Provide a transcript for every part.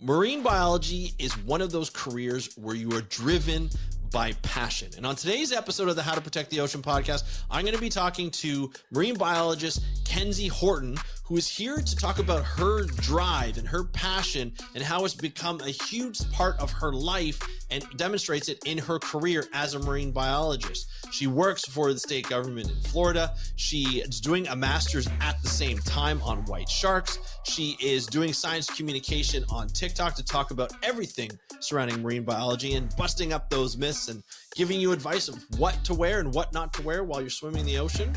Marine biology is one of those careers where you are driven by passion. And on today's episode of the How to Protect the Ocean podcast, I'm going to be talking to marine biologist Kenzie Horton, who is here to talk about her drive and her passion and how it's become a huge part of her life and demonstrates it in her career as a marine biologist. She works for the state government in Florida. She is doing a master's at the same time on white sharks. She is doing science communication on TikTok to talk about everything surrounding marine biology and busting up those myths and giving you advice of what to wear and what not to wear while you're swimming in the ocean,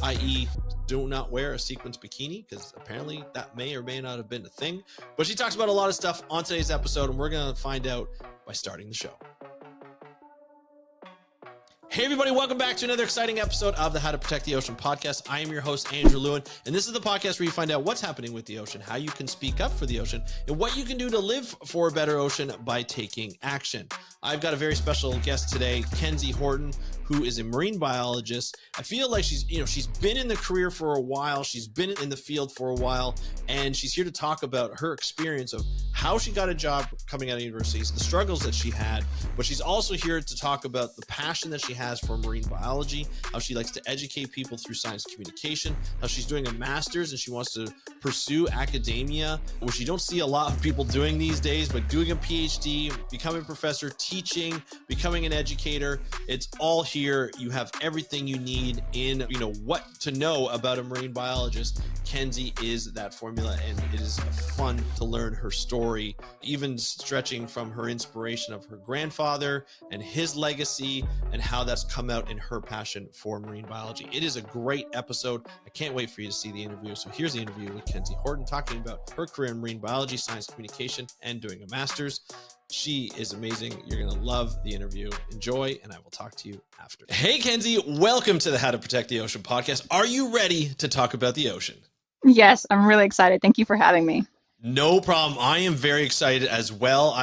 i.e. do not wear a sequins bikini, because apparently that may or may not have been a thing. But she talks about a lot of stuff on today's episode, and we're going to find out by starting the show. Hey everybody, welcome back to another exciting episode of the How to Protect the Ocean podcast. I am your host, Andrew Lewin, and this is the podcast where you find out what's happening with the ocean, how you can speak up for the ocean, and what you can do to live for a better ocean by taking action. I've got a very special guest today, Kenzie Horton, who is a marine biologist. I feel like she's been in the career for a while. She's been in the field for a while, and she's here to talk about her experience of how she got a job coming out of universities, the struggles that she had, but she's also here to talk about the passion that she has for marine biology, how she likes to educate people through science communication, how she's doing a master's and she wants to pursue academia, which you don't see a lot of people doing these days, but doing a PhD, becoming a professor, teaching, becoming an educator, it's all here. You have everything you need in, what to know about a marine biologist. Kenzie is that formula, and it is fun to learn her story, even stretching from her inspiration of her grandfather and his legacy and how that's come out in her passion for marine biology. It is a great episode. I can't wait for you to see the interview. So here's the interview with Kenzie Horton talking about her career in marine biology, science communication, and doing a master's. She is amazing. You're going to love the interview. Enjoy, and I will talk to you after. Hey, Kenzie, welcome to the How to Protect the Ocean podcast. Are you ready to talk about the ocean? Yes, I'm really excited. Thank you for having me. No problem. I am very excited as well.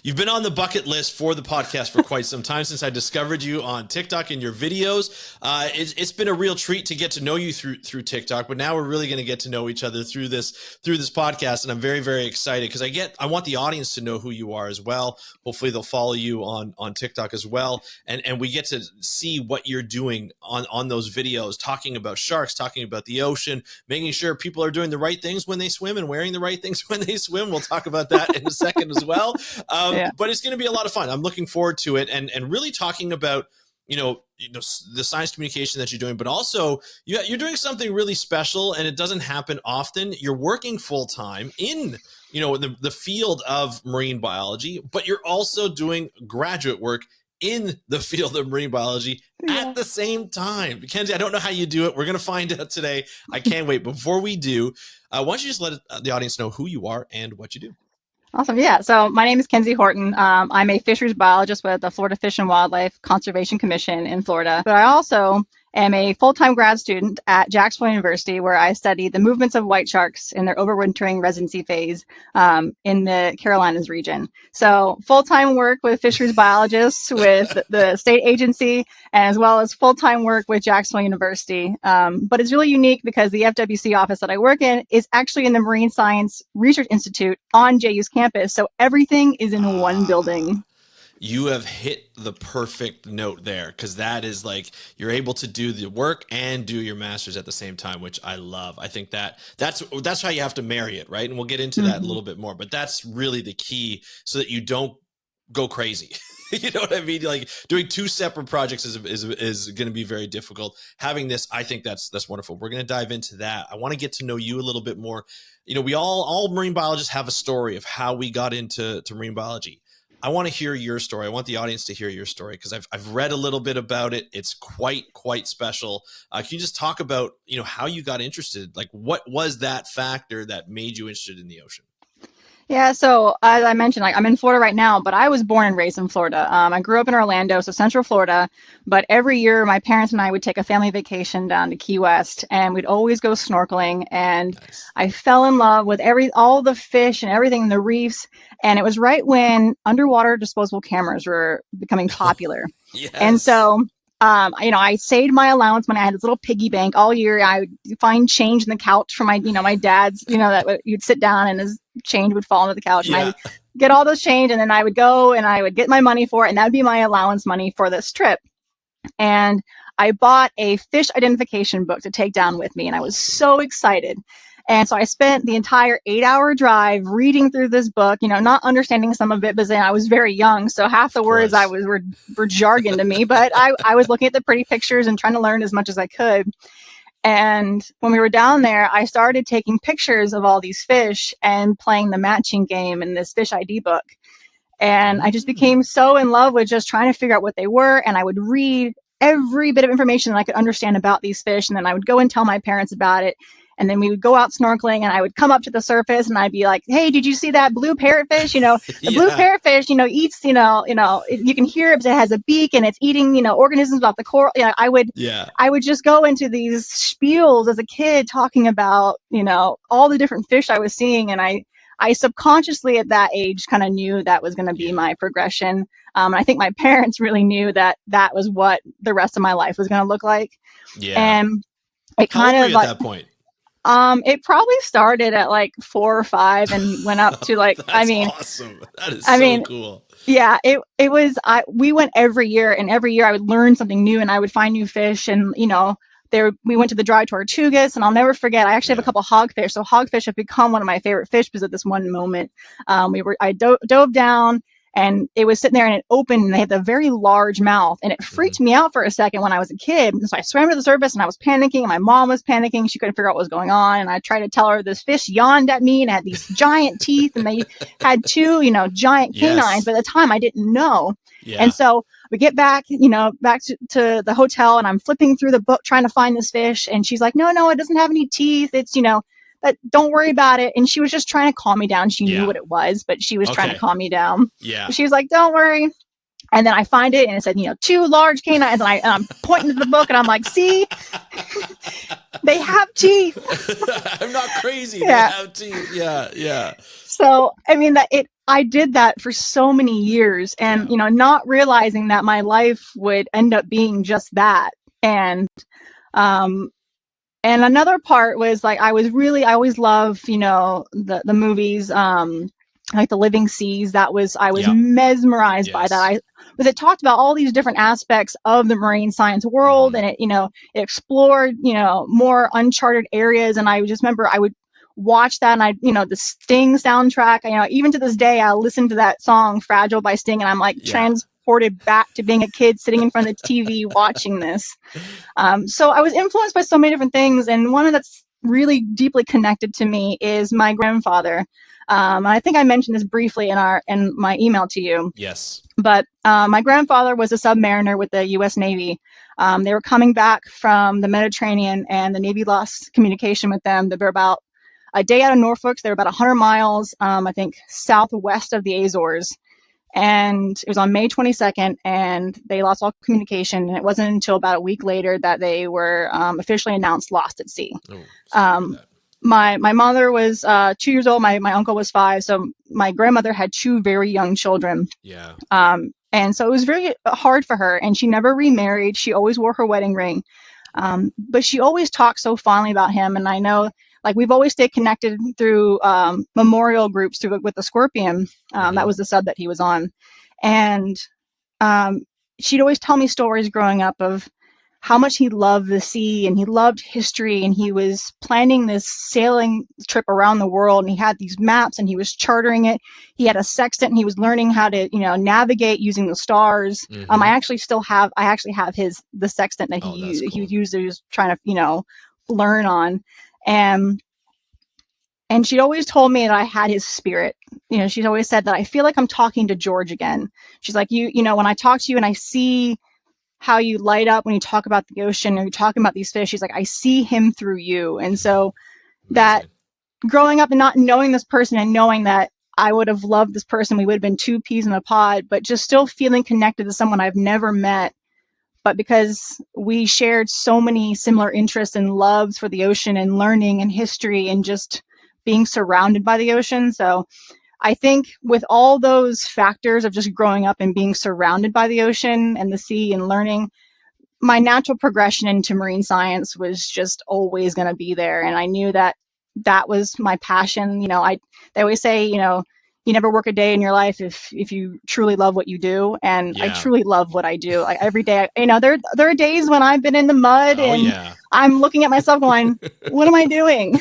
You've been on the bucket list for the podcast for quite some time since I discovered you on TikTok and your videos. It's been a real treat to get to know you through TikTok, but now we're really going to get to know each other through this podcast. And I'm very, very excited because I want the audience to know who you are as well. Hopefully they'll follow you on TikTok as well. And we get to see what you're doing on those videos, talking about sharks, talking about the ocean, making sure people are doing the right things when they swim and wearing the right things when they swim. We'll talk about that in a second as well. But it's going to be a lot of fun. I'm looking forward to it and really talking about, the science communication that you're doing, but also you're doing something really special and it doesn't happen often. You're working full time in, the field of marine biology, but you're also doing graduate work in the field of marine biology at the same time. Kenzie, I don't know how you do it. We're going to find out today. I can't wait. Before we do, why don't you just let the audience know who you are and what you do? Awesome. Yeah. So my name is Kenzie Horton. I'm a fisheries biologist with the Florida Fish and Wildlife Conservation Commission in Florida. But I also am a full-time grad student at Jacksonville University, where I study the movements of white sharks in their overwintering residency phase in the Carolinas region. So full-time work with fisheries biologists with the state agency, and as well as full-time work with Jacksonville University. But it's really unique because the FWC office that I work in is actually in the Marine Science Research Institute on JU's campus. So everything is in one building. You have hit the perfect note there, because that is like you're able to do the work and do your master's at the same time, which I love. I think that's how you have to marry it, right? And we'll get into that a little bit more, but that's really the key so that you don't go crazy. You know what I mean? Like doing two separate projects is going to be very difficult. Having this, I think that's wonderful. We're going to dive into that. I want to get to know you a little bit more. We all marine biologists have a story of how we got into marine biology. I want to hear your story. I want the audience to hear your story because I've read a little bit about it. It's quite special. Can you just talk about, how you got interested? Like what was that factor that made you interested in the ocean? Yeah, so as I mentioned, I'm in Florida right now, but I was born and raised in Florida. I grew up in Orlando, so Central Florida, but every year my parents and I would take a family vacation down to Key West, and we'd always go snorkeling, and nice. I fell in love with all the fish and everything in the reefs, and it was right when underwater disposable cameras were becoming popular. Yes. And so I saved my allowance money. I had this little piggy bank all year. I would find change in the couch for my dad's, that you'd sit down and his change would fall into the couch, and I Yeah. would get all those change, and then I would go and I would get my money for it, and that would be my allowance money for this trip. And I bought a fish identification book to take down with me, and I was so excited. And so I spent the entire 8-hour drive reading through this book, not understanding some of it, because I was very young, so half the words were jargon to me. But I was looking at the pretty pictures and trying to learn as much as I could. And when we were down there, I started taking pictures of all these fish and playing the matching game in this fish ID book. And I just became so in love with just trying to figure out what they were. And I would read every bit of information that I could understand about these fish. And then I would go and tell my parents about it. And then we would go out snorkeling, and I would come up to the surface and I'd be like, hey, did you see that blue parrotfish? The blue parrotfish, eats, you can hear it because it has a beak and it's eating, organisms about the coral. I would just go into these spiels as a kid talking about, all the different fish I was seeing. And I subconsciously at that age kind of knew that was going to be my progression. I think my parents really knew that that was what the rest of my life was going to look like. Yeah. And it How old kind were of you at that point? It probably started at like 4 or 5 and went up to like, awesome. That is so cool. Yeah, it was, we went every year, and every year I would learn something new and I would find new fish. And, we went to the dry Tortugas, and I'll never forget, I actually have a couple hogfish. So hogfish have become one of my favorite fish because at this one moment, I dove down, and it was sitting there and it opened, and they had a very large mouth, and it freaked me out for a second when I was a kid. And so I swam to the surface, and I was panicking, and my mom was panicking. She couldn't figure out what was going on. And I tried to tell her this fish yawned at me and had these giant teeth, and they had 2, giant canines. But at the time I didn't know. Yeah. And so we get back, back to the hotel, and I'm flipping through the book trying to find this fish. And she's like, no, it doesn't have any teeth. It's, but don't worry about it. And she was just trying to calm me down. She knew what it was, but she was trying to calm me down. Yeah. She was like, don't worry. And then I find it, and it said, 2 large canines. And I'm pointing to the book, and I'm like, see, they have teeth. I'm not crazy. Yeah. They have teeth. Yeah. Yeah. So, I did that for so many years, and, not realizing that my life would end up being just that. And another part was like, I always loved, the movies, like The Living Seas. I was mesmerized by that. It talked about all these different aspects of the marine science world, and it explored, more uncharted areas. And I just remember I would watch that, and the Sting soundtrack, even to this day, I listen to that song Fragile by Sting, and I'm like transported back to being a kid sitting in front of the TV watching this. So I was influenced by so many different things, and one that's really deeply connected to me is my grandfather. I think I mentioned this briefly in my email to you. Yes. But my grandfather was a submariner with the U.S. Navy. They were coming back from the Mediterranean, and the Navy lost communication with them. They were about a day out of Norfolk. They were about 100 miles, I think, southwest of the Azores. And it was on May 22nd, and they lost all communication. And it wasn't until about a week later that they were officially announced lost at sea. My mother was 2 years old. My uncle was 5. So my grandmother had 2 very young children. Yeah. And so it was very hard for her. And she never remarried. She always wore her wedding ring. But she always talked so fondly about him. And I know, like, we've always stayed connected through memorial groups with the Scorpion. That was the sub that he was on. And she'd always tell me stories growing up of how much he loved the sea and he loved history, and he was planning this sailing trip around the world, and he had these maps and he was chartering it. He had a sextant, and he was learning how to, navigate using the stars. I actually have the sextant that he used. He was trying to, learn on. And she always told me that I had his spirit. She's always said that I feel like I'm talking to George again. She's like, when I talk to you and I see how you light up when you talk about the ocean or you're talking about these fish, she's like, I see him through you. And so that growing up and not knowing this person and knowing that I would have loved this person, we would have been 2 peas in a pod, but just still feeling connected to someone I've never met. But because we shared so many similar interests and loves for the ocean and learning and history and just being surrounded by the ocean. So I think with all those factors of just growing up and being surrounded by the ocean and the sea and learning, my natural progression into marine science was just always going to be there. And I knew that that was my passion. They always say, you never work a day in your life if you truly love what you do. And I Yeah. truly love what I do. Like every day, there are days when I've been in the mud Oh and yeah. I'm looking at myself going, what am I doing?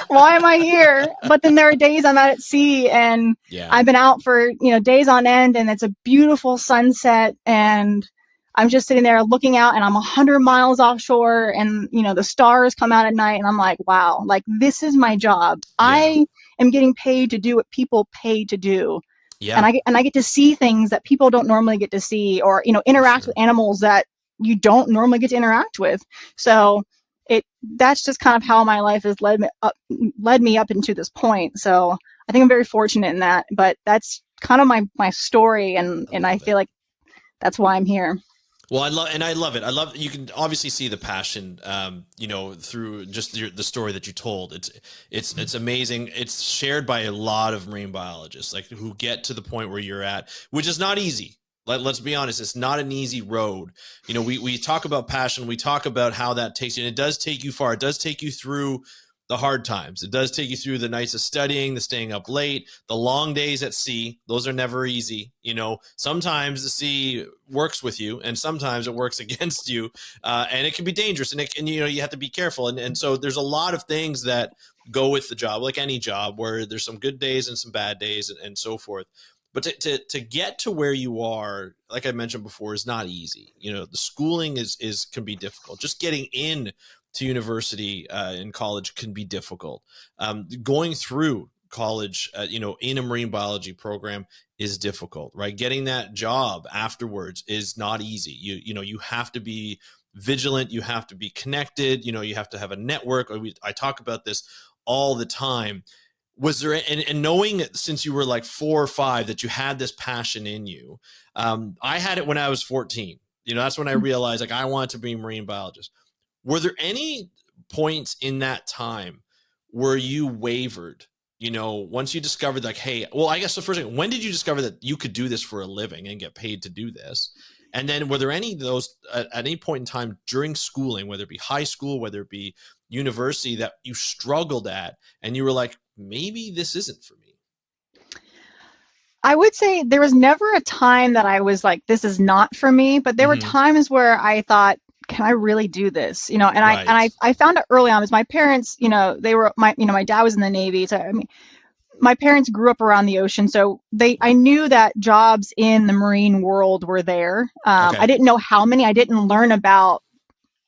Why am I here? But then there are days I'm out at sea and Yeah. I've been out for, days on end and it's a beautiful sunset and I'm just sitting there looking out and I'm 100 miles offshore and, the stars come out at night and I'm like, wow, like this is my job. Yeah. I am getting paid to do what people pay to do. And Yeah. I get to see things that people don't normally get to see or, For interact with sure. animals that you don't normally get to interact with. So that's just kind of how my life has led me up into this point. So I think I'm very fortunate in that, but that's kind of my story I and I love it. feel like that's why I'm here. Well, I love it. I love you can obviously see the passion, through just the story that you told. It's amazing. It's shared by a lot of marine biologists, like who get to the point where you're at, which is not easy. Let's be honest, it's not an easy road. We talk about passion, we talk about how that takes you, and it does take you far. It does take you through the hard times. It does take you through the nights of studying, the staying up late, the long days at sea. Those are never easy. Sometimes the sea works with you and sometimes it works against you. And it can be dangerous and you have to be careful. And so there's a lot of things that go with the job, like any job, where there's some good days and some bad days and so forth. But to get to where you are, like I mentioned before, is not easy. The schooling can be difficult. Just getting in to university and college can be difficult. Going through college, in a marine biology program is difficult, right? Getting that job afterwards is not easy. You have to be vigilant. You have to be connected. You have to have a network. I talk about this all the time. Was there, and knowing since you were like 4 or 5 that you had this passion in you, I had it when I was 14. That's when I realized like I wanted to be a marine biologist. Were there any points in that time where you wavered? Once you discovered like, hey, well, I guess the first thing, when did you discover that you could do this for a living and get paid to do this? And then were there any of those at any point in time during schooling, whether it be high school, whether it be university, that you struggled at and you were like, maybe this isn't for me? I would say there was never a time that I was like, this is not for me, but there were Mm-hmm. times where I thought, can I really do this? And Right. I found out early on is my parents, my dad was in the Navy. So, I mean, my parents grew up around the ocean. So I knew that jobs in the marine world were there. I Okay. didn't know how many, I didn't learn about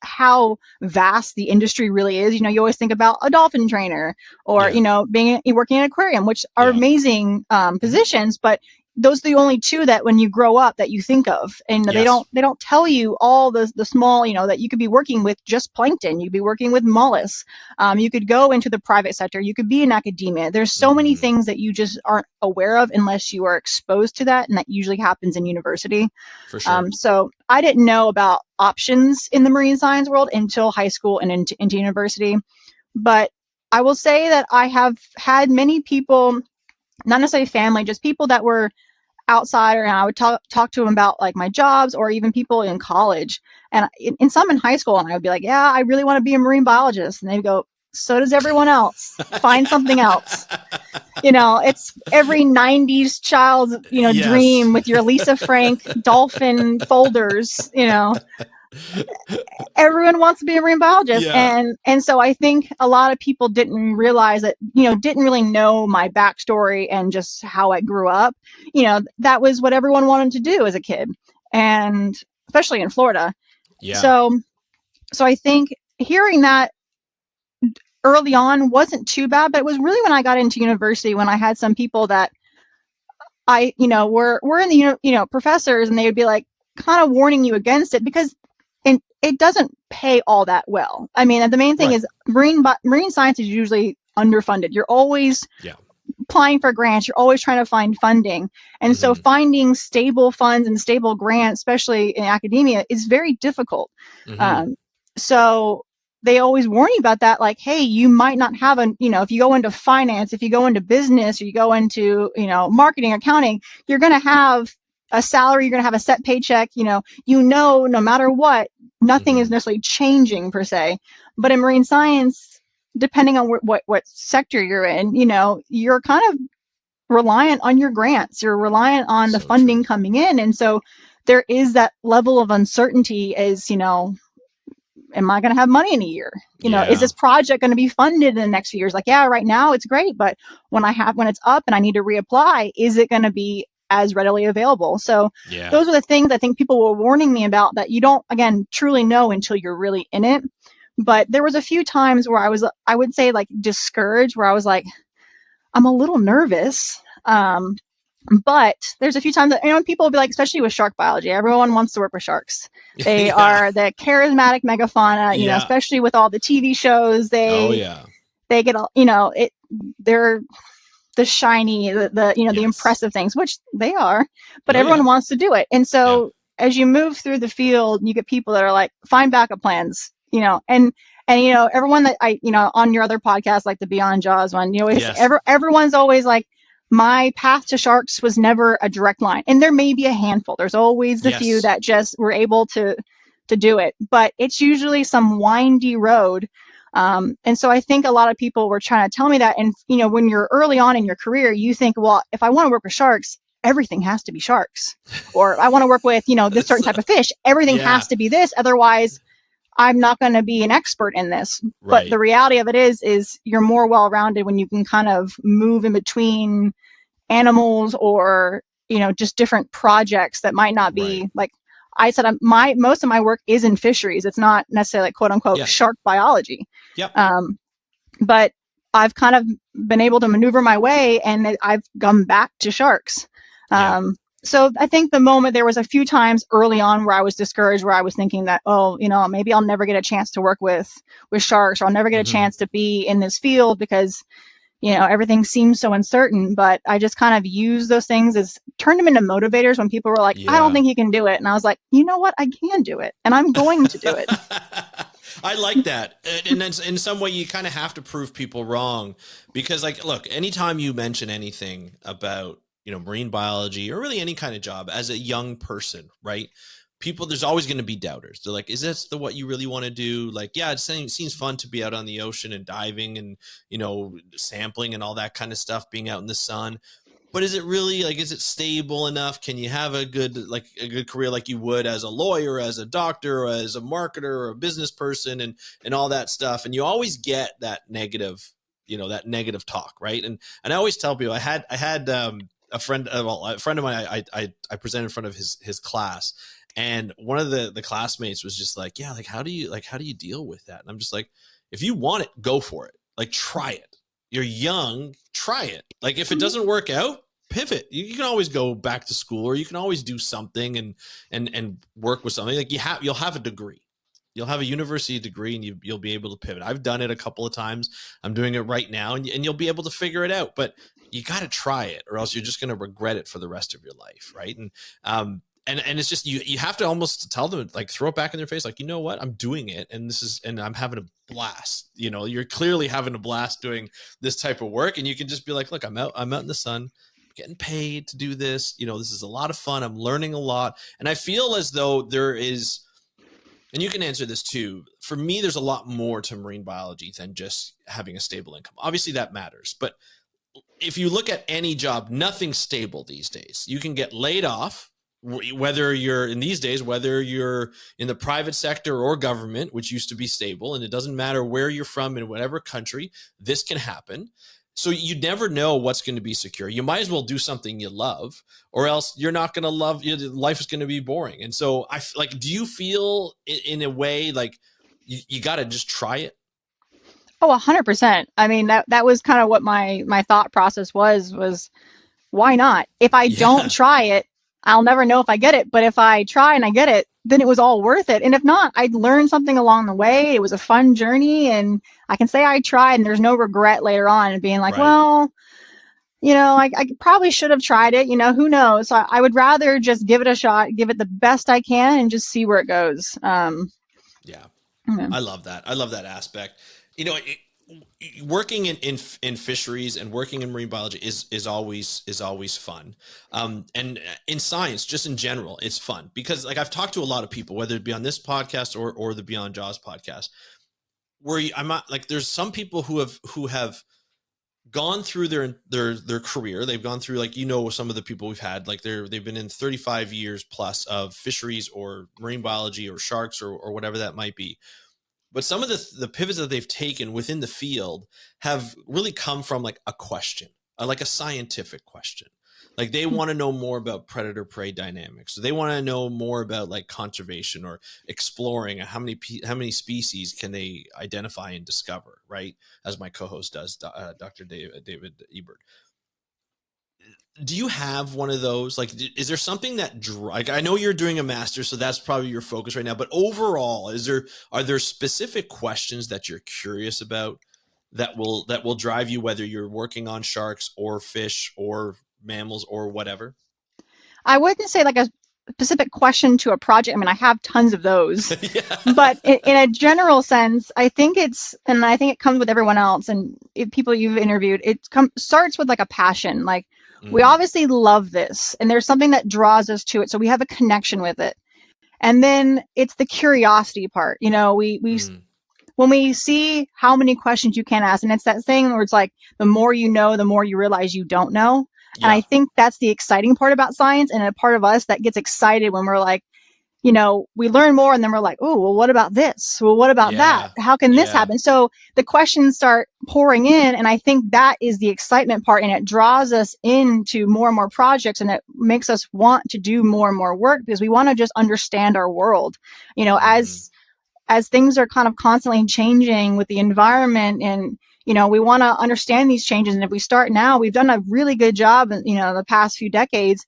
how vast the industry really is. You always think about a dolphin trainer or, Yeah. being working in an aquarium, which are Yeah. amazing Mm-hmm. positions, but those are the only two that when you grow up that you think of. And Yes. they don't tell you all the small, that you could be working with just plankton. You could be working with mollusks. You could go into the private sector. You could be in academia. There's so many Mm-hmm. things that you just aren't aware of unless you are exposed to that. And that usually happens in university. For sure. So I didn't know about options in the marine science world until high school and into university. But I will say that I have had many people, not necessarily family, just people that were outside, and I would talk to them about like my jobs or even people in college and in some in high school. And I would be like, yeah, I really want to be a marine biologist. And they'd go, so does everyone else. Find something else. It's every 90s child's, Yes. dream with your Lisa Frank dolphin folders, everyone wants to be a marine biologist. Yeah. And so I think a lot of people didn't realize that, didn't really know my backstory and just how I grew up. That was what everyone wanted to do as a kid. And especially in Florida. Yeah. So I think hearing that early on wasn't too bad, but it was really when I got into university when I had some people that were in the, professors, and they would be like kind of warning you against it because it doesn't pay all that well. I mean, the main thing Right. is marine science is usually underfunded. You're always Yeah. applying for grants. You're always trying to find funding. And so Mm-hmm. finding stable funds and stable grants, especially in academia, is very difficult. Mm-hmm. Um, so they always warn you about that. Like, hey, you might not have if you go into finance, if you go into business, or you go into, marketing, accounting, you're going to have a salary, you're going to have a set paycheck, no matter what, nothing is necessarily changing per se. But in marine science, depending on what sector you're in, you're kind of reliant on your grants. You're reliant on the So funding true. coming in. And so there is that level of uncertainty as, am I going to have money in a year? Is Yeah. this project going to be funded in the next few years? Like, yeah, right now it's great, but when it's up and I need to reapply, is it going to be as readily available? So Yeah. those are the things I think people were warning me about that you don't, again, truly know until you're really in it. But there was a few times where I would say like discouraged, where I was like, I'm a little nervous. But there's a few times that, people will be like, especially with shark biology, everyone wants to work with sharks. They Yeah. are the charismatic megafauna, Yeah. especially with all the TV shows. Oh They yeah. get, they're the shiny, the Yes. impressive things, which they are, but Oh yeah. everyone wants to do it. And Yeah. so as you move through the field, you get people that are like, find backup plans, and everyone that on your other podcast, like the Beyond Jaws one, Yes. everyone's always like, my path to sharks was never a direct line. And there may be a handful. There's always the few Yes. that just were able to do it, but it's usually some windy road. And so I think a lot of people were trying to tell me that. And, when you're early on in your career, you think, well, if I want to work with sharks, everything has to be sharks. Or I want to work with, this certain type of fish. Everything Yeah. has to be this. Otherwise, I'm not going to be an expert in this. But the Right. reality of it is you're more well-rounded when you can kind of move in between animals or, just different projects that might not Right. be like I said, most of my work is in fisheries. It's not necessarily like, quote unquote Yes. shark biology. Yep. Um, but I've kind of been able to maneuver my way, and I've come back to sharks. Yeah. So I think the moment there was a few times early on where I was discouraged, where I was thinking that, oh, maybe I'll never get a chance to work with sharks, or I'll never get a hmm chance to be in this field because, everything seems so uncertain. But I just kind of used those things as turned them into motivators when people were like, I don't Yeah. think you can do it. And I was like, you know what? I can do it, and I'm going to do it. I like that. And then in some way you kind of have to prove people wrong, because like, look, anytime you mention anything about, marine biology or really any kind of job as a young person, right? People, there's always going to be doubters. They're like, is this what you really want to do? Like, yeah, it seems fun to be out on the ocean and diving and, sampling and all that kind of stuff, being out in the sun. But is it really, like, is it stable enough? Can you have a good career like you would as a lawyer, as a doctor, or as a marketer or a business person, and all that stuff? And you always get that negative, that negative talk, right? And I always tell people, I had a friend, a friend of mine, I presented in front of his class, and one of the classmates was just like, yeah, like how do you deal with that? And I'm just like, if you want it, go for it. Like, try it. You're young, try it. Like, if it doesn't work out, pivot. You can always go back to school, or you can always do something and work with something. Like, you'll have a degree. You'll have a university degree, and you'll be able to pivot. I've done it a couple of times. I'm doing it right now, and you'll be able to figure it out. But you got to try it, or else you're just going to regret it for the rest of your life, right? And it's just, you have to almost tell them, like, throw it back in their face, like, you know what, I'm doing it, and I'm having a blast. You're clearly having a blast doing this type of work, and you can just be like, look, I'm out in the sun, getting paid to do this. This is a lot of fun. I'm learning a lot. And I feel as though there is, and you can answer this too, for me, there's a lot more to marine biology than just having a stable income. Obviously that matters, but if you look at any job, nothing's stable these days. You can get laid off, whether you're in these days, whether you're in the private sector or government, which used to be stable, and it doesn't matter where you're from in whatever country, this can happen. So you never know what's going to be secure. You might as well do something you love, or else you're not going to love. Life is going to be boring. And so, do you feel in a way like you got to just try it? Oh, 100%. I mean, that was kind of what my thought process was why not? If I don't Yeah, try it, I'll never know if I get it. But if I try and I get it, then it was all worth it. And if not, I'd learn something along the way. It was a fun journey, and I can say I tried, and there's no regret later on and being like, right. well, I probably should have tried it. Who knows? So I would rather just give it a shot, give it the best I can, and just see where it goes. Yeah. Yeah. I love that. I love that aspect. You know, working in fisheries and working in marine biology is always fun. And in science, just in general, it's fun because like I've talked to a lot of people, whether it be on this podcast or the Beyond Jaws podcast, where I'm not like, there's some people who have gone through their career. They've gone through, like, some of the people we've had, like they've been in 35 years plus of fisheries or marine biology or sharks or whatever that might be. But some of the pivots that they've taken within the field have really come from like a question, like a scientific question. Like they want to know more about predator prey dynamics. So they want to know more about like conservation or exploring how many species can they identify and discover, right? As my co-host does, Dr. David Ebert. Do you have one of those? Like, is there something that, like, I know you're doing a master, so that's probably your focus right now, but overall, are there specific questions that you're curious about that will drive you, whether you're working on sharks or fish or mammals or whatever? I wouldn't say like a specific question to a project. I mean, I have tons of those, Yeah. but in a general sense, I think and I think it comes with everyone else and people you've interviewed, starts with like a passion. Like we Mm, obviously love this and there's something that draws us to it. So we have a connection with it. And then it's the curiosity part. We mm, when we see how many questions you can ask, and it's that thing where it's like the more you know, the more you realize you don't know. And I yeah. think that's the exciting part about science and a part of us that gets excited when we're like, we learn more and then we're like, oh, well, what about this? Well, what about that? Yeah. How can this Yeah. happen? So the questions start pouring in. And I think that is the excitement part. And it draws us into more and more projects and it makes us want to do more and more work because we want to just understand our world, you know, Hmm. as things are kind of constantly changing with the environment and we want to understand these changes and if we start now we've done a really good job the past few decades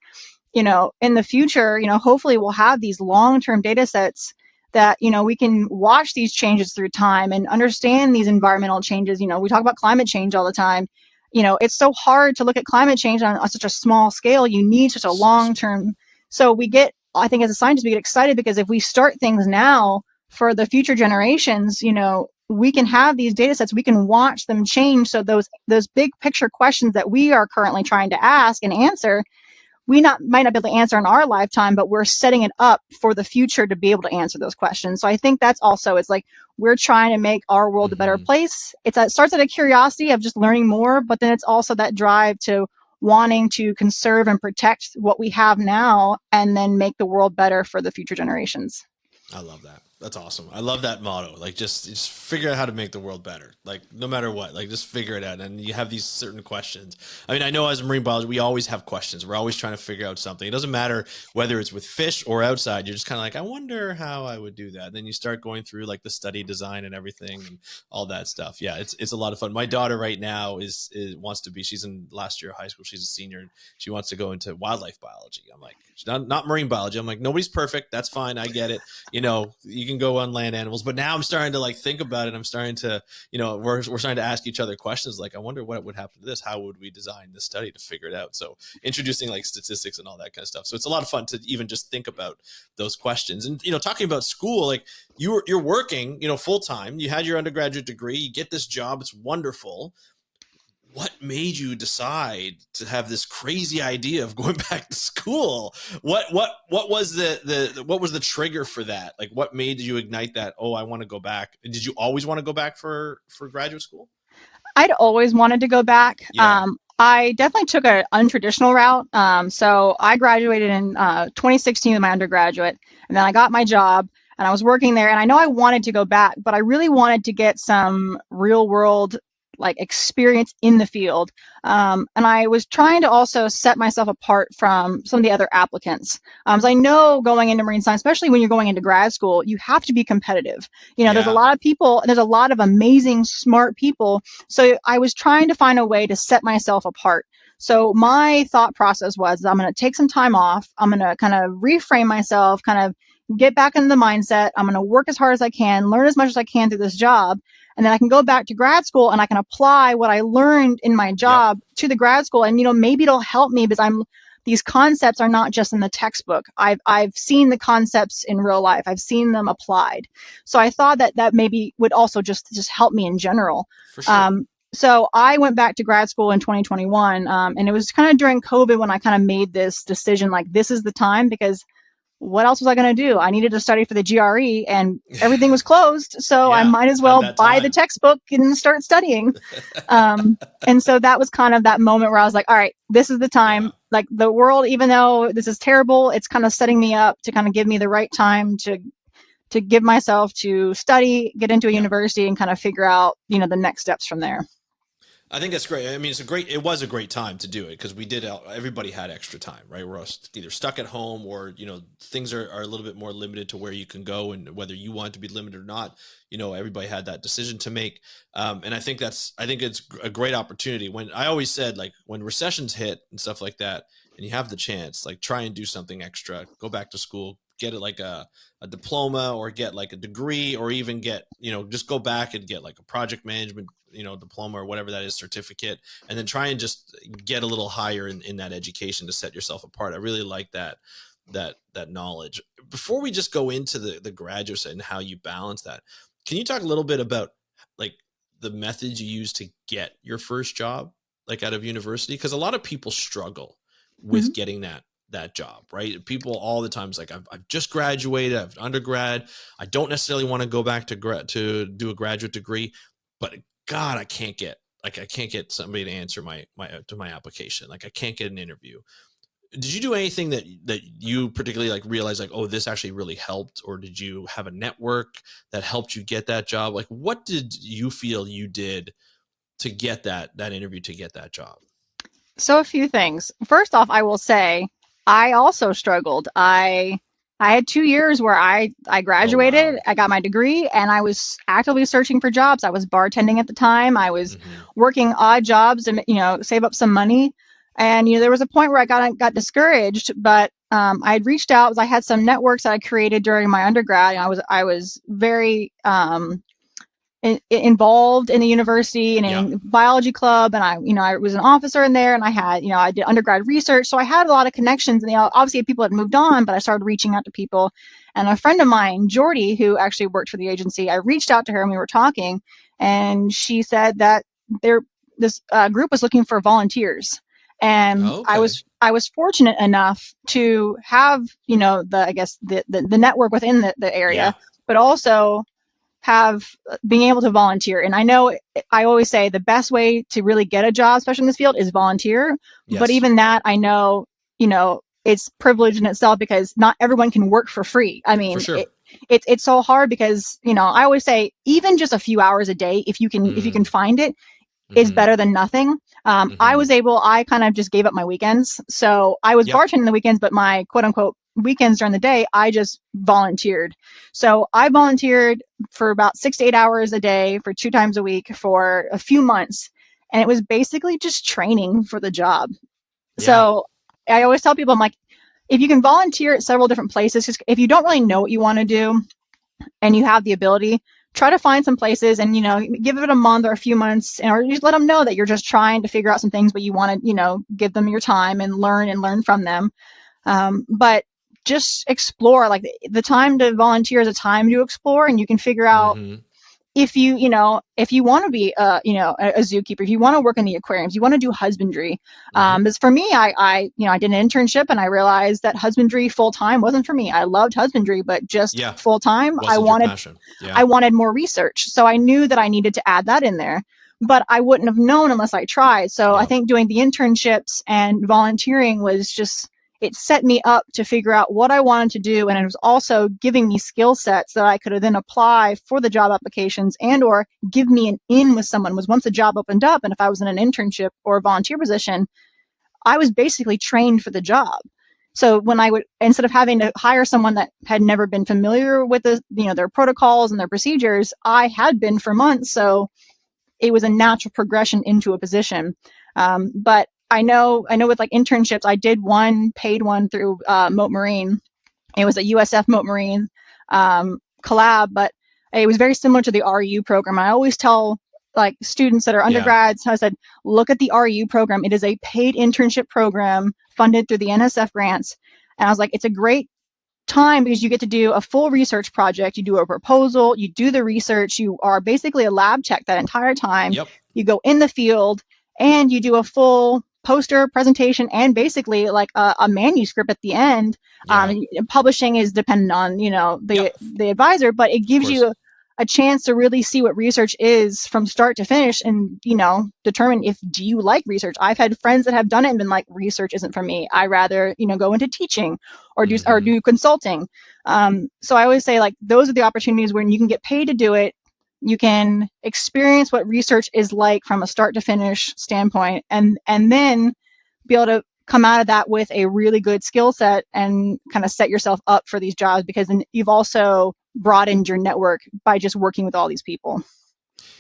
in the future hopefully we'll have these long-term data sets that we can watch these changes through time and understand these environmental changes. We talk about climate change all the time. It's so hard to look at climate change on such a small scale. You need such a So long small. term. So I think as a scientist we get excited because if we start things now for the future generations, we can have these data sets, we can watch them change. So those big picture questions that we are currently trying to ask and answer, might not be able to answer in our lifetime, but we're setting it up for the future to be able to answer those questions. So I think that's also, it's like we're trying to make our world a better Hmm. place. It starts at a curiosity of just learning more, but then it's also that drive to wanting to conserve and protect what we have now and then make the world better for the future generations. I love that. That's awesome. I love that motto. Like just figure out how to make the world better. Like no matter what, like just figure it out. And you have these certain questions. I mean, I know as a marine biologist, we always have questions. We're always trying to figure out something. It doesn't matter whether it's with fish or outside. You're just kind of like, I wonder how I would do that. And then you start going through like the study design and everything and all that stuff. Yeah, it's a lot of fun. My daughter right now is wants to be. She's in last year of high school. She's a senior. And she wants to go into wildlife biology. I'm like, not marine biology. I'm like, nobody's perfect. That's fine. I get it. You can go on land animals, but now I'm starting to like think about it. I'm starting to, we're starting to ask each other questions. Like, I wonder what would happen to this. How would we design this study to figure it out? So introducing like statistics and all that kind of stuff. So it's a lot of fun to even just think about those questions. And, talking about school, like you're working, full time, you had your undergraduate degree, you get this job. It's wonderful. What made you decide to have this crazy idea of going back to school? What was what was the trigger for that? Like what made you ignite that? Oh, I want to go back. Did you always want to go back for graduate school? I'd always wanted to go back. Yeah. I definitely took an untraditional route. So I graduated in 2016 with my undergraduate, and then I got my job and I was working there. And I know I wanted to go back, but I really wanted to get some real world like experience in the field. And I was trying to also set myself apart from some of the other applicants. So I know going into marine science, especially when you're going into grad school, you have to be competitive. There's a Yeah. lot of people, there's a lot of amazing, smart people. So I was trying to find a way to set myself apart. So my thought process was I'm going to take some time off. I'm going to kind of reframe myself, kind of get back into the mindset. I'm going to work as hard as I can, learn as much as I can through this job. And then I can go back to grad school and I can apply what I learned in my Yep. job to the grad school. And, maybe it'll help me because these concepts are not just in the textbook. I've seen the concepts in real life. I've seen them applied. So I thought that maybe would also just help me in general. For sure. So I went back to grad school in 2021, and it was kind of during COVID when I kind of made this decision, like, this is the time, because what else was I going to do? I needed to study for the GRE and everything was closed. So I Yeah, might as had well that buy the time. textbook and start studying. And so that was kind of that moment where I was like, all right, this is the Yeah. time. Like, the world, even though this is terrible, it's kind of setting me up to kind of give me the right time to give myself to study, get into a Yeah. university, and kind of figure out, the next steps from there. I think that's great. I mean, it was a great time to do it because everybody had extra time, right? We're all either stuck at home or, things are a little bit more limited to where you can go and whether you want to be limited or not, everybody had that decision to make. And I think it's a great opportunity. When I always said, like, when recessions hit and stuff like that, and you have the chance, like, try and do something extra, go back to school, get it like a diploma or get like a degree, or even get, just go back and get like a project management, diploma or whatever that is, certificate, and then try and just get a little higher in that education to set yourself apart. I really like that knowledge. Before we just go into the graduate side and how you balance that, can you talk a little bit about like the methods you use to get your first job, like out of university? Because a lot of people struggle with getting that job, right? People all the time is like, I've just graduated, I've undergrad, I don't necessarily want to go back to do a graduate degree, but God, I can't get somebody to answer my application. Like, I can't get an interview. Did you do anything that you particularly like realized, like, oh, this actually really helped? Or did you have a network that helped you get that job? Like, what did you feel you did to get that interview, to get that job? So a few things. First off, I will say I also struggled. I had 2 years where I Oh, wow. graduated, I got my degree, and I was actively searching for jobs. I was bartending at the time. I was Mm-hmm. working odd jobs to, save up some money. And there was a point where I got discouraged, but I had reached out. I had some networks that I created during my undergrad, and I was very involved in the university and Yeah. in biology club, and I was an officer in there, and I did undergrad research, so I had a lot of connections, and obviously people had moved on, but I started reaching out to people. And a friend of mine, Jordy, who actually worked for the agency, I reached out to her and we were talking, and she said that this group was looking for volunteers. And Okay. I was fortunate enough to have, the network within the area, Yeah. but also have being able to volunteer. And I know I always say the best way to really get a job, especially in this field, is volunteer. But Yes. even that, I know, it's privilege in itself because not everyone can work for free. I For mean, sure. it's so hard because, I always say even just a few hours a day, if you can Mm. find it, is Mm-hmm. better than nothing. Mm-hmm. I kind of just gave up my weekends. So I was Yep. bartending the weekends, but my quote unquote weekends during the day, I just volunteered. So I volunteered for about 6 to 8 hours a day for 2 times a week for a few months. And it was basically just training for the job. Yeah. So I always tell people, I'm like, if you can volunteer at several different places, just if you don't really know what you want to do, and you have the ability, try to find some places and, give it a month or a few months, or just let them know that you're just trying to figure out some things, but you want to, give them your time and learn from them. But just explore. Like, the time to volunteer is a time to explore, and you can figure out Mm-hmm. if you want to be a zookeeper, if you want to work in the aquariums, you want to do husbandry. Mm-hmm. Because for me, I did an internship and I realized that husbandry full time wasn't for me. I loved husbandry, but just Yeah. full time, Wasn't your passion. Yeah. I wanted more research. So I knew that I needed to add that in there, but I wouldn't have known unless I tried. So I Yeah. think doing the internships and volunteering was just, it set me up to figure out what I wanted to do. And it was also giving me skill sets that I could then apply for the job applications and or give me an in with someone. Was once a job opened up, and if I was in an internship or a volunteer position, I was basically trained for the job. So when I would, instead of having to hire someone that had never been familiar with their protocols and their procedures, I had been for months. So it was a natural progression into a position. But I know with like internships, I did one paid one through Mote Marine. It was a USF Mote Marine collab, but it was very similar to the RU program. I always tell like students that are undergrads. I said, look at the RU program. It is a paid internship program funded through the NSF grants. And I was like, it's a great time because you get to do a full research project. You do a proposal, you do the research, you are basically a lab tech that entire time. Yep. You go in the field and you do a full poster presentation and basically like a manuscript at the end. Publishing is dependent on, the advisor, but it gives you a chance to really see what research is from start to finish and, determine if do you like research. I've had friends that have done it and been like, research isn't for me. I rather, go into teaching or do consulting. So I always say like, those are the opportunities when you can get paid to do it. You can experience what research is like from a start to finish standpoint and then be able to come out of that with a really good skill set and kind of set yourself up for these jobs because then you've also broadened your network by just working with all these people.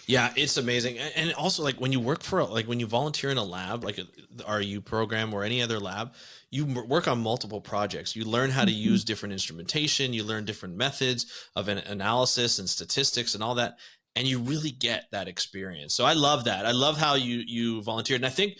Yeah, it's amazing. And also like when you work for when you volunteer in a lab, like the RU program or any other lab, you work on multiple projects. You learn how to use different instrumentation. You learn different methods of an analysis and statistics and all that. And you really get that experience. So I love that. I love how you volunteered. And I think,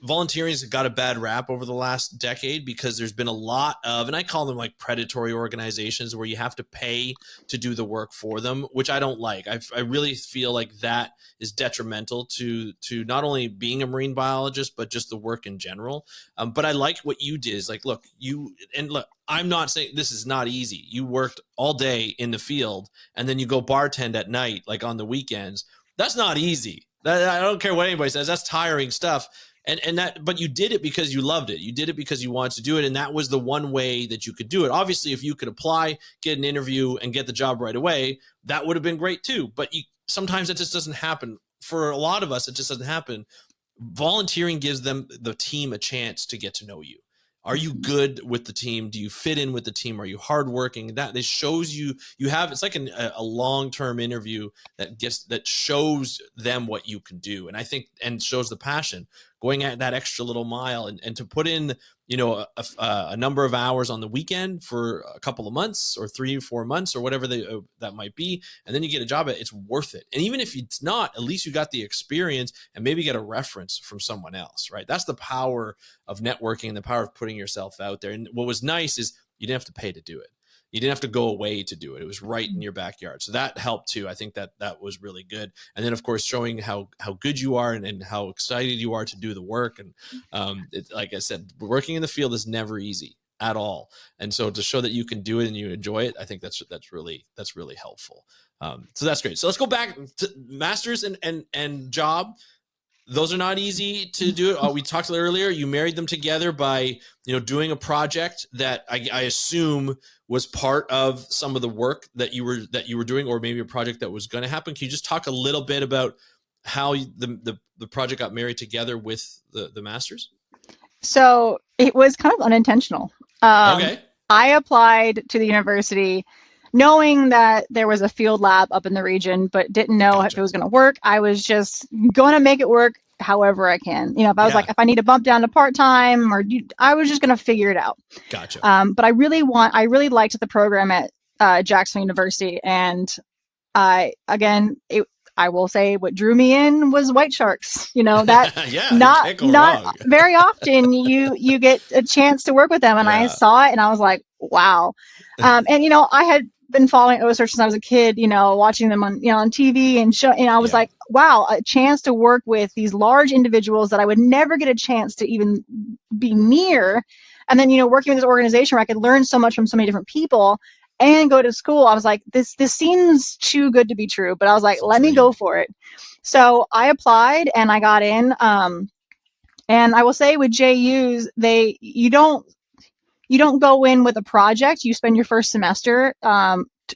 volunteering has got a bad rap over the last decade because there's been a lot of, and I call them like predatory organizations where you have to pay to do the work for them, which I don't like. I really feel like that is detrimental to not only being a marine biologist, but just the work in general. But I like what you did is like, look, I'm not saying this is not easy. You worked all day in the field and then you go bartend at night, like on the weekends. That's not easy. I don't care what anybody says. That's tiring stuff. But you did it because you loved it. You did it because you wanted to do it. And that was the one way that you could do it. Obviously, if you could apply, get an interview and get the job right away, that would have been great too. But sometimes it just doesn't happen. For a lot of us, it just doesn't happen. Volunteering gives the team a chance to get to know you. Are you good with the team? Do you fit in with the team? Are you hardworking? That shows you have, it's like a long-term interview that shows them what you can do. And I think, and shows the passion going at that extra little mile and to put in, a number of hours on the weekend for a couple of months or 3 or 4 months or whatever that might be. And then you get a job, it's worth it. And even if it's not, at least you got the experience and maybe get a reference from someone else, right? That's the power of networking and the power of putting yourself out there. And what was nice is you didn't have to pay to do it. You didn't have to go away to do it. It was right in your backyard. So that helped too. I think that was really good. And then of course, showing how good you are and how excited you are to do the work. And like I said, working in the field is never easy at all. And so to show that you can do it and you enjoy it, I think that's really helpful. So that's great. So let's go back to masters and job. Those are not easy to do. We talked earlier, you married them together by, doing a project that I assume was part of some of the work that you were doing, or maybe a project that was going to happen. Can you just talk a little bit about how the project got married together with the masters? So it was kind of unintentional. Okay. I applied to the university knowing that there was a field lab up in the region, but didn't know if it was going to work. I was just going to make it work however I can. If I was like, if I need to bump down to part-time I was just going to figure it out. Gotcha. But I really liked the program at Jackson University. And I will say what drew me in was white sharks. That not very often you get a chance to work with them. And I saw it and I was like, wow. And I had been following OSERC since I was a kid, watching them on TV and show, and I was like, wow, a chance to work with these large individuals that I would never get a chance to even be near. And then, working with this organization where I could learn so much from so many different people and go to school. I was like, this seems too good to be true, but I was like, let me go for it. So I applied and I got in. And I will say with JUs, you don't go in with a project. You spend your first semester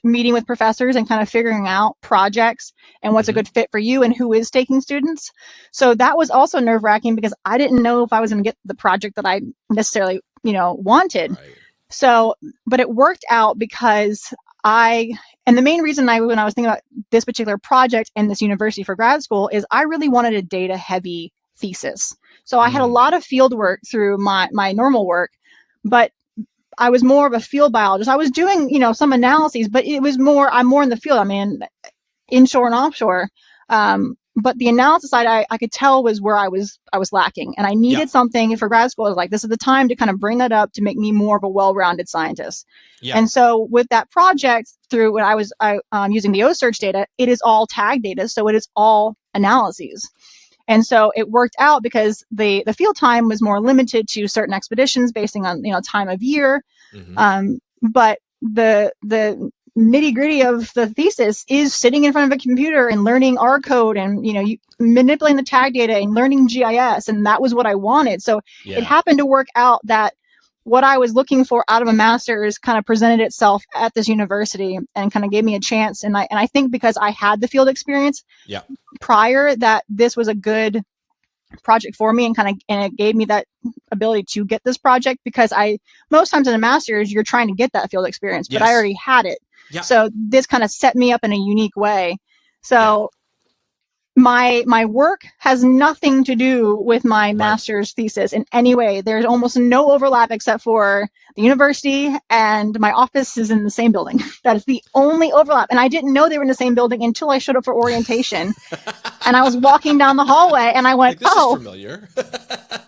meeting with professors and kind of figuring out projects and what's a good fit for you and who is taking students. So that was also nerve-wracking because I didn't know if I was going to get the project that I necessarily, wanted. Right. So, but it worked out because and the main reason when I was thinking about this particular project and this university for grad school is I really wanted a data-heavy thesis. So I had a lot of field work through my normal work, but I was more of a field biologist. I was doing, some analyses, but it was I'm more in the field. I mean, inshore and offshore. But the analysis side, I could tell was where I was lacking, and I Yeah. needed something for grad school. I was like, this is the time to kind of bring that up to make me more of a well-rounded scientist. Yeah. And so with that project, through when I was using the OSearch data, it is all tag data, so it is all analyses. And so it worked out because the field time was more limited to certain expeditions based on time of year. But the nitty gritty of the thesis is sitting in front of a computer and learning R code and manipulating the tag data and learning GIS, and that was what I wanted. So it happened to work out that what I was looking for out of a master's kind of presented itself at this university and kind of gave me a chance. And I think because I had the field experience prior, that this was a good project for me, and it gave me that ability to get this project, because most times in a master's you're trying to get that field experience, but I already had it. So this kind of set me up in a unique way. So my work has nothing to do with my master's thesis in any way. There's almost no overlap except for the university, and my office is in the same building. That is the only overlap. And I didn't know they were in the same building until I showed up for orientation. And I was walking down the hallway and I went, this is familiar.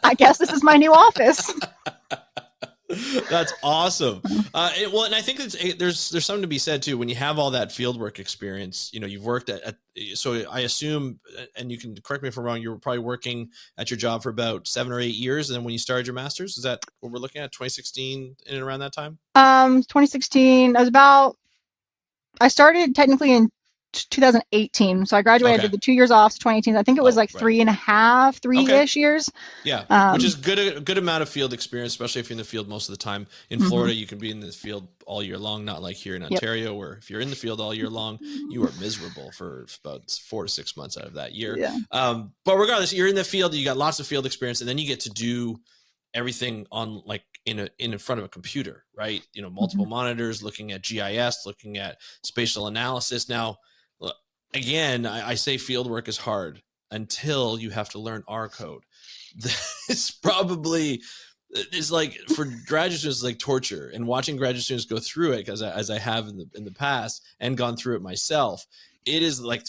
I guess this is my new office. That's awesome. Well, and I think there's something to be said too, when you have all that fieldwork experience. You've worked at so I assume, and you can correct me if I'm wrong, you were probably working at your job for about 7 or 8 years, and then when you started your master's, is that what we're looking at? 2016, in and around that time? 2016. I started technically in 2018. So I graduated, did the 2 years off, 2018. I think it was 3.5, 3-ish years. Yeah. Which is a good amount of field experience, especially if you're in the field most of the time. In Florida, you can be in the field all year long, not like here in Ontario, where if you're in the field all year long, you are miserable for about 4 to 6 months out of that year. But regardless, you're in the field, you got lots of field experience, and then you get to do everything on in front of a computer, right? Multiple monitors, looking at GIS, looking at spatial analysis. Now, again, I say fieldwork is hard until you have to learn R code. It's probably, it's like, for graduate students, like torture, and watching graduate students go through it, because as I have in the past and gone through it myself, it is like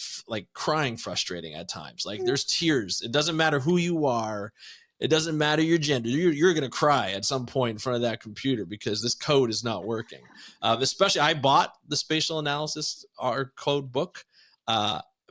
crying frustrating at times. Like, there's tears. It doesn't matter who you are. It doesn't matter your gender. You're going to cry at some point in front of that computer because this code is not working. Especially, I bought the spatial analysis R code book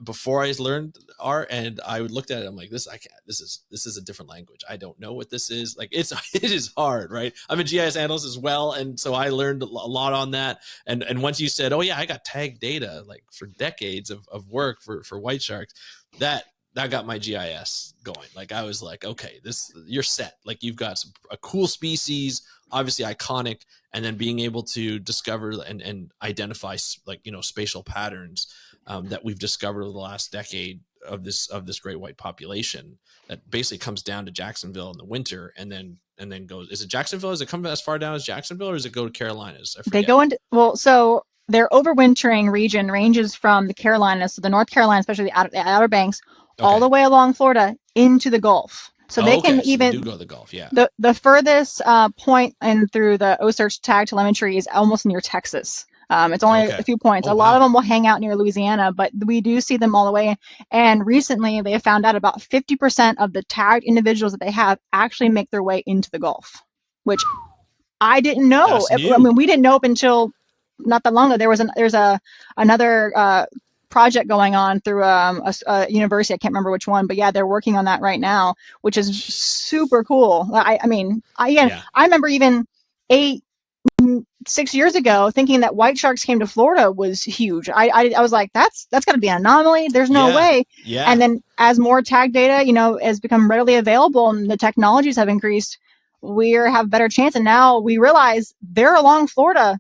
before I learned R, and I looked at it. I'm like, this is a different language. I don't know what this is. Like, it is hard, right? I'm a GIS analyst as well, and so I learned a lot on that. And once you said, oh yeah, I got tag data like for decades of work for white sharks, that got my GIS going. Like, I was like, okay, you're set. Like, you've got a cool species, obviously iconic, and then being able to discover and identify spatial patterns that we've discovered over the last decade of this great white population that basically comes down to Jacksonville in the winter and then goes. Is it Jacksonville? Does it come as far down as Jacksonville, or does it go to Carolinas? I forget. They go into, so their overwintering region ranges from the Carolinas, so the North Carolina, especially the Outer Banks, all the way along Florida into the Gulf. So they can even do go to the Gulf. Yeah. The furthest point and through the OSearch tag telemetry is almost near Texas. It's only a few points. A lot of them will hang out near Louisiana, but we do see them all the way. And recently they have found out about 50% of the tagged individuals that they have actually make their way into the Gulf, which I didn't know. I mean, we didn't know up until not that long ago. There's another project going on through a university. I can't remember which one, but yeah, they're working on that right now, which is super cool. I remember even 6 years ago thinking that white sharks came to Florida was huge. I was like, that's got to be an anomaly. There's no way. Yeah. And then as more tag data, has become readily available and the technologies have increased, we have a better chance. And now we realize they're along Florida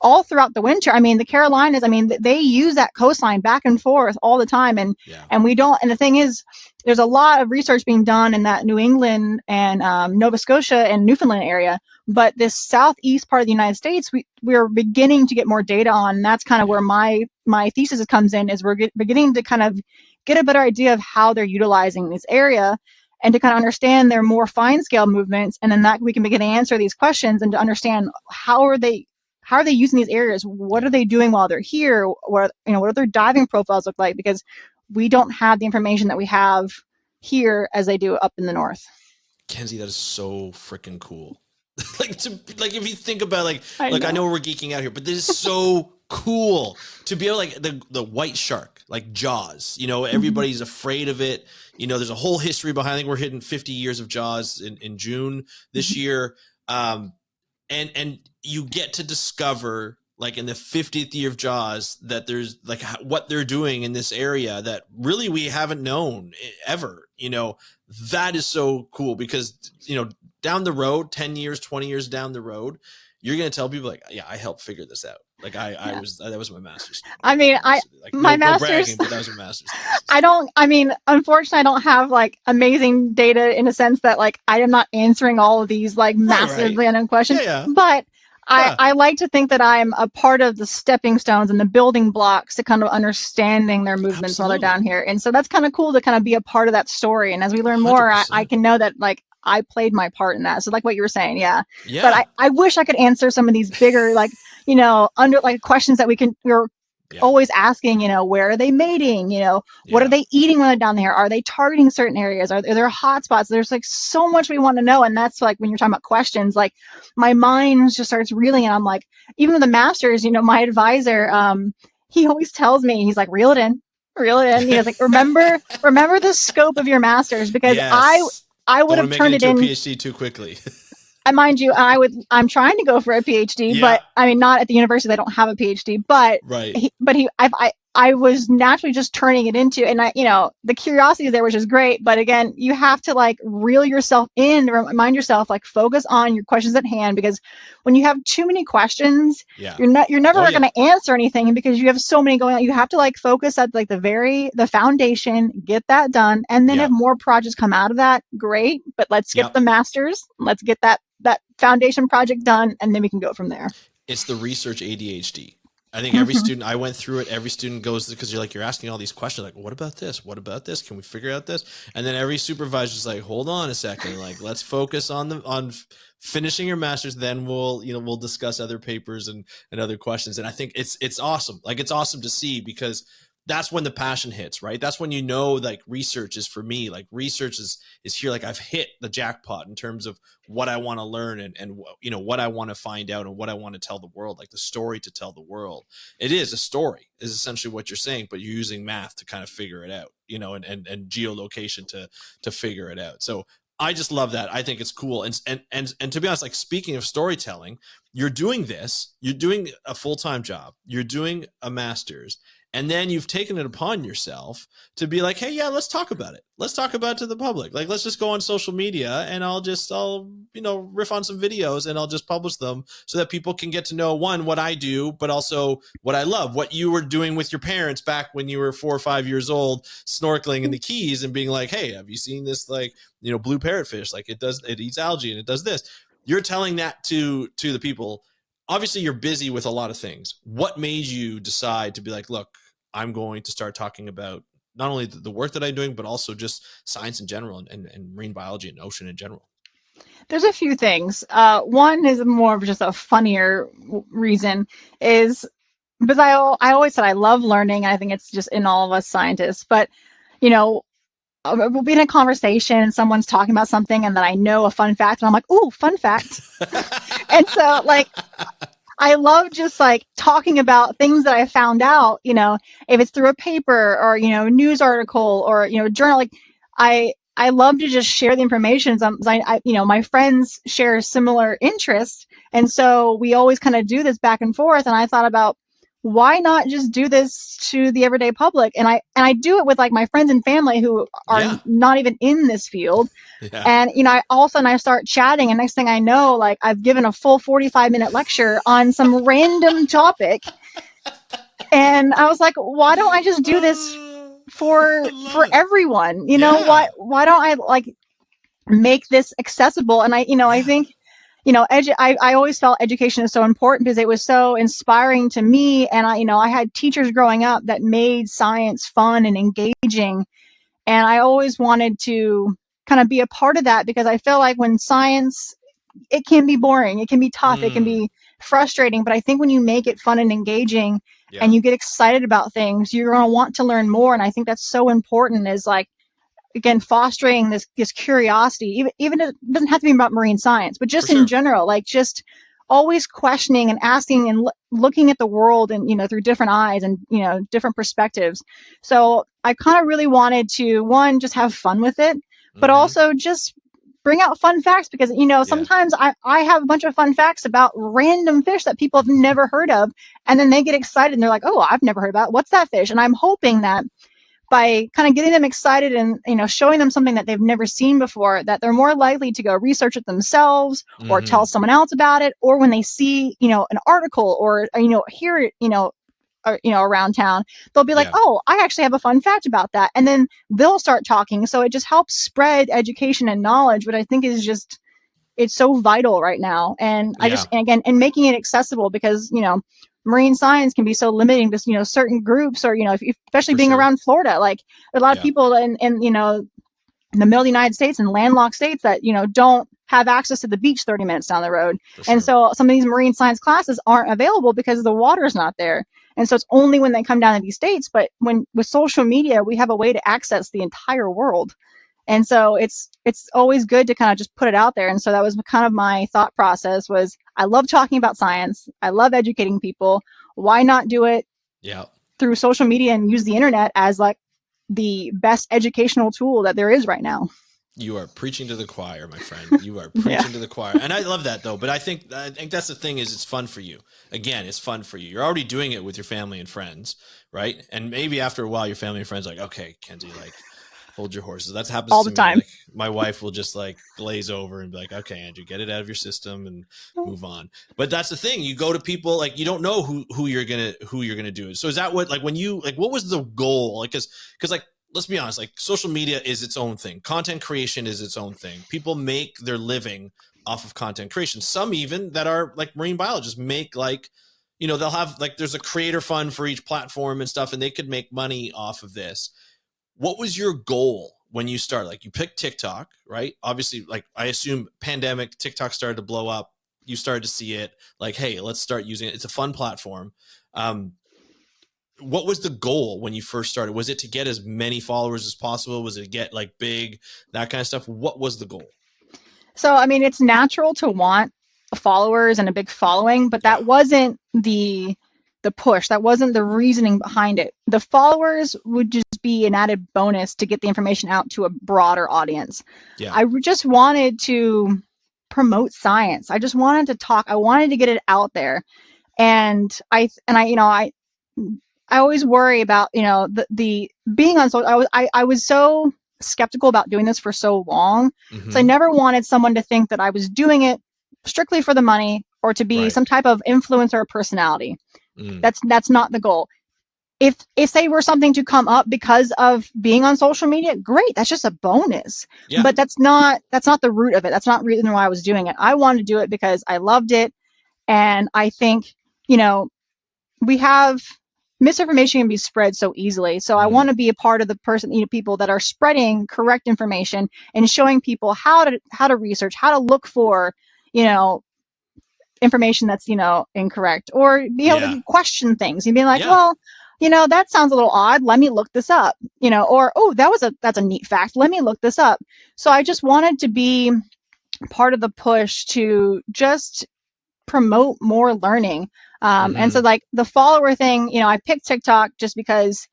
all throughout the winter. I mean, the Carolinas, they use that coastline back and forth all the time. And we don't, and the thing is, there's a lot of research being done in that New England and Nova Scotia and Newfoundland area. But this southeast part of the United States, we're beginning to get more data on. And that's kind of where my thesis comes in, is we're beginning to kind of get a better idea of how they're utilizing this area and to kind of understand their more fine scale movements. And then that we can begin to answer these questions and to understand how are they using these areas? What are they doing while they're here? What are their diving profiles look like? Because we don't have the information that we have here as they do up in the north. Kenzie, that is so freaking cool. Like if you think about I I know we're geeking out here, but this is so cool to be able the white shark, like Jaws. Everybody's afraid of it. There's a whole history behind. I think we're hitting 50 years of Jaws in June this year. And you get to discover, like, in the 50th year of Jaws, that there's like what they're doing in this area that really we haven't known ever. That is so cool because, down the road, 10 years, 20 years down the road, you're going to tell people like, yeah, I helped figure this out. Like that was my master's. I mean, my master's, no bragging, but that was a master's. Unfortunately, I don't have like amazing data in a sense that like I am not answering all of these like massively unknown questions, but I like to think that I'm a part of the stepping stones and the building blocks to kind of understanding their movements while they're down here. And so that's kind of cool to kind of be a part of that story. And as we learn more, I can know that like I played my part in that. So like what you were saying, but I wish I could answer some of these bigger, like, under like questions that we're always asking, where are they mating? What are they eating when they're down there? Are they targeting certain areas? Are there hot spots? There's like so much we want to know. And that's like when you're talking about questions, like my mind just starts reeling. And I'm like, even with the masters, my advisor, he always tells me, he's like, reel it in. He's like, remember the scope of your masters, because I would have turned it in a PhD too quickly. Mind you, I'm trying to go for a PhD, but I mean, not at the university. They don't have a PhD, but I was naturally just turning it into, and the curiosity is there, which is great. But again, you have to like reel yourself in, remind yourself, like focus on your questions at hand, because when you have too many questions, you're never going to answer anything because you have so many going on. You have to like focus at like the foundation, get that done, and then if more projects come out of that, great. But let's get the masters, let's get that foundation project done, and then we can go from there. It's the research ADHD. I think every student, I went through it, every student goes, because you're asking all these questions, like, what about this? What about this? Can we figure out this? And then every supervisor is like, hold on a second. Like, let's focus on finishing your master's. Then we'll discuss other papers and other questions. And I think it's awesome. Like, it's awesome to see, because that's when the passion hits, right? That's when like research is for me. Like research is here. Like I've hit the jackpot in terms of what I want to learn and what I want to find out and what I want to tell the world, like the story to tell the world. It is a story is essentially what you're saying, but you're using math to kind of figure it out, and geolocation to figure it out. So I just love that. I think it's cool. And to be honest, like speaking of storytelling, you're doing a full-time job, you're doing a master's, and then you've taken it upon yourself to be like, hey, let's talk about it. Let's talk about it to the public. Like, let's just go on social media and I'll riff on some videos and I'll just publish them so that people can get to know, one, what I do, but also what I love, what you were doing with your parents back when you were 4 or 5 years old, snorkeling in the Keys and being like, hey, have you seen this, like, blue parrotfish? Like it eats algae and it does this. You're telling that to the people. Obviously you're busy with a lot of things. What made you decide to be like, look, I'm going to start talking about not only the work that I'm doing, but also just science in general and marine biology and ocean in general? There's a few things. One is more of just a funnier reason, is because I always said I love learning. I think it's just in all of us scientists. But, we'll be in a conversation and someone's talking about something and then I know a fun fact and I'm like, ooh, fun fact. And so like, I love just like talking about things that I found out, if it's through a paper or, a news article or, journal, like I love to just share the information. My friends share similar interests. And so we always kind of do this back and forth. And I thought about, why not just do this to the everyday public? And I do it with like my friends and family who are not even in this field. And, all of a sudden I start chatting and next thing I know, like I've given a full 45-minute lecture on some random topic. And I was like, why don't I just do this for everyone? Why don't I like make this accessible? And I think, I always felt education is so important because it was so inspiring to me. And I had teachers growing up that made science fun and engaging. And I always wanted to kind of be a part of that because I feel like when science, it can be boring, it can be tough, it can be frustrating. But I think when you make it fun and engaging Yeah. and you get excited about things, you're going to want to learn more. And I think that's so important, is like, again, fostering this curiosity. Even it doesn't have to be about marine science, but For just in sure. general, like just always questioning and asking and looking at the world and, through different eyes and, different perspectives. So I kind of really wanted to, one, just have fun with it, but Mm-hmm. also just bring out fun facts, because, Yeah. sometimes I have a bunch of fun facts about random fish that people have never heard of. And then they get excited and they're like, oh, I've never heard about it. What's that fish? And I'm hoping that by kind of getting them excited and, showing them something that they've never seen before, that they're more likely to go research it themselves or Mm-hmm. tell someone else about it, or when they see, an article or, hear it, around town, they'll be like, Yeah. oh, I actually have a fun fact about that. And then they'll start talking. So it just helps spread education and knowledge, which I think is just, it's so vital right now. And Yeah. and again, and making it accessible, because, marine science can be so limiting to, certain groups, or, especially For being sure. around Florida, like a lot of Yeah. people in the middle of the United States and landlocked states that, don't have access to the beach 30 minutes down the road. For And sure. so some of these marine science classes aren't available because the water's not there. And so it's only when they come down to these states. But when with social media, we have a way to access the entire world. And so it's always good to kind of just put it out there. And so that was kind of my thought process, was I love talking about science. I love educating people. Why not do it Yeah. through social media and use the internet as like the best educational tool that there is right now? You are preaching to the choir, my friend. You are Yeah. preaching to the choir. And I love that though. But I think that's the thing, is it's fun for you. Again, it's fun for you. You're already doing it with your family and friends, right? And maybe after a while your family and friends are like, okay, Kenzie, like, hold your horses. That happens All to the me. time. Like my wife will just like glaze over and be like, okay, Andrew, get it out of your system and move on. But that's the thing. You go to people, like, you don't know who you're gonna do it. So is that what, like, when you, like, what was the goal? Like, cause like, let's be honest, like, social media is its own thing. Content creation is its own thing. People make their living off of content creation. Some even that are like marine biologists make, like, they'll have, like, there's a creator fund for each platform and stuff, and they could make money off of this. What was your goal when you started? Like, you picked TikTok, right? Obviously, like, I assume pandemic, TikTok started to blow up. You started to see it, like, hey, let's start using it. It's a fun platform. What was the goal when you first started? Was it to get as many followers as possible? Was it to get like big, that kind of stuff? What was the goal? So, I mean, it's natural to want followers and a big following, but Yeah. that wasn't the push. That wasn't the reasoning behind it. The followers would just be an added bonus to get the information out to a broader audience. Yeah. I just wanted to promote science. I just wanted to talk. I wanted to get it out there. And I always worry about, the being on social. I was so skeptical about doing this for so long. So I Mm-hmm. never wanted someone to think that I was doing it strictly for the money or to be Right. some type of influencer or personality. Mm. That's not the goal. If they were something to come up because of being on social media, great. That's just a bonus. Yeah. But that's not the root of it. That's not the reason why I was doing it. I wanted to do it because I loved it. And I think, we have misinformation can be spread so easily. So I Mm. want to be a part of the people that are spreading correct information and showing people how to research, how to look for, information that's, incorrect, or be able Yeah. to question things and be like, Yeah. well, that sounds a little odd. Let me look this up, or, oh, that's a neat fact. Let me look this up. So I just wanted to be part of the push to just promote more learning. And so Mm-hmm. like the follower thing, I picked TikTok just because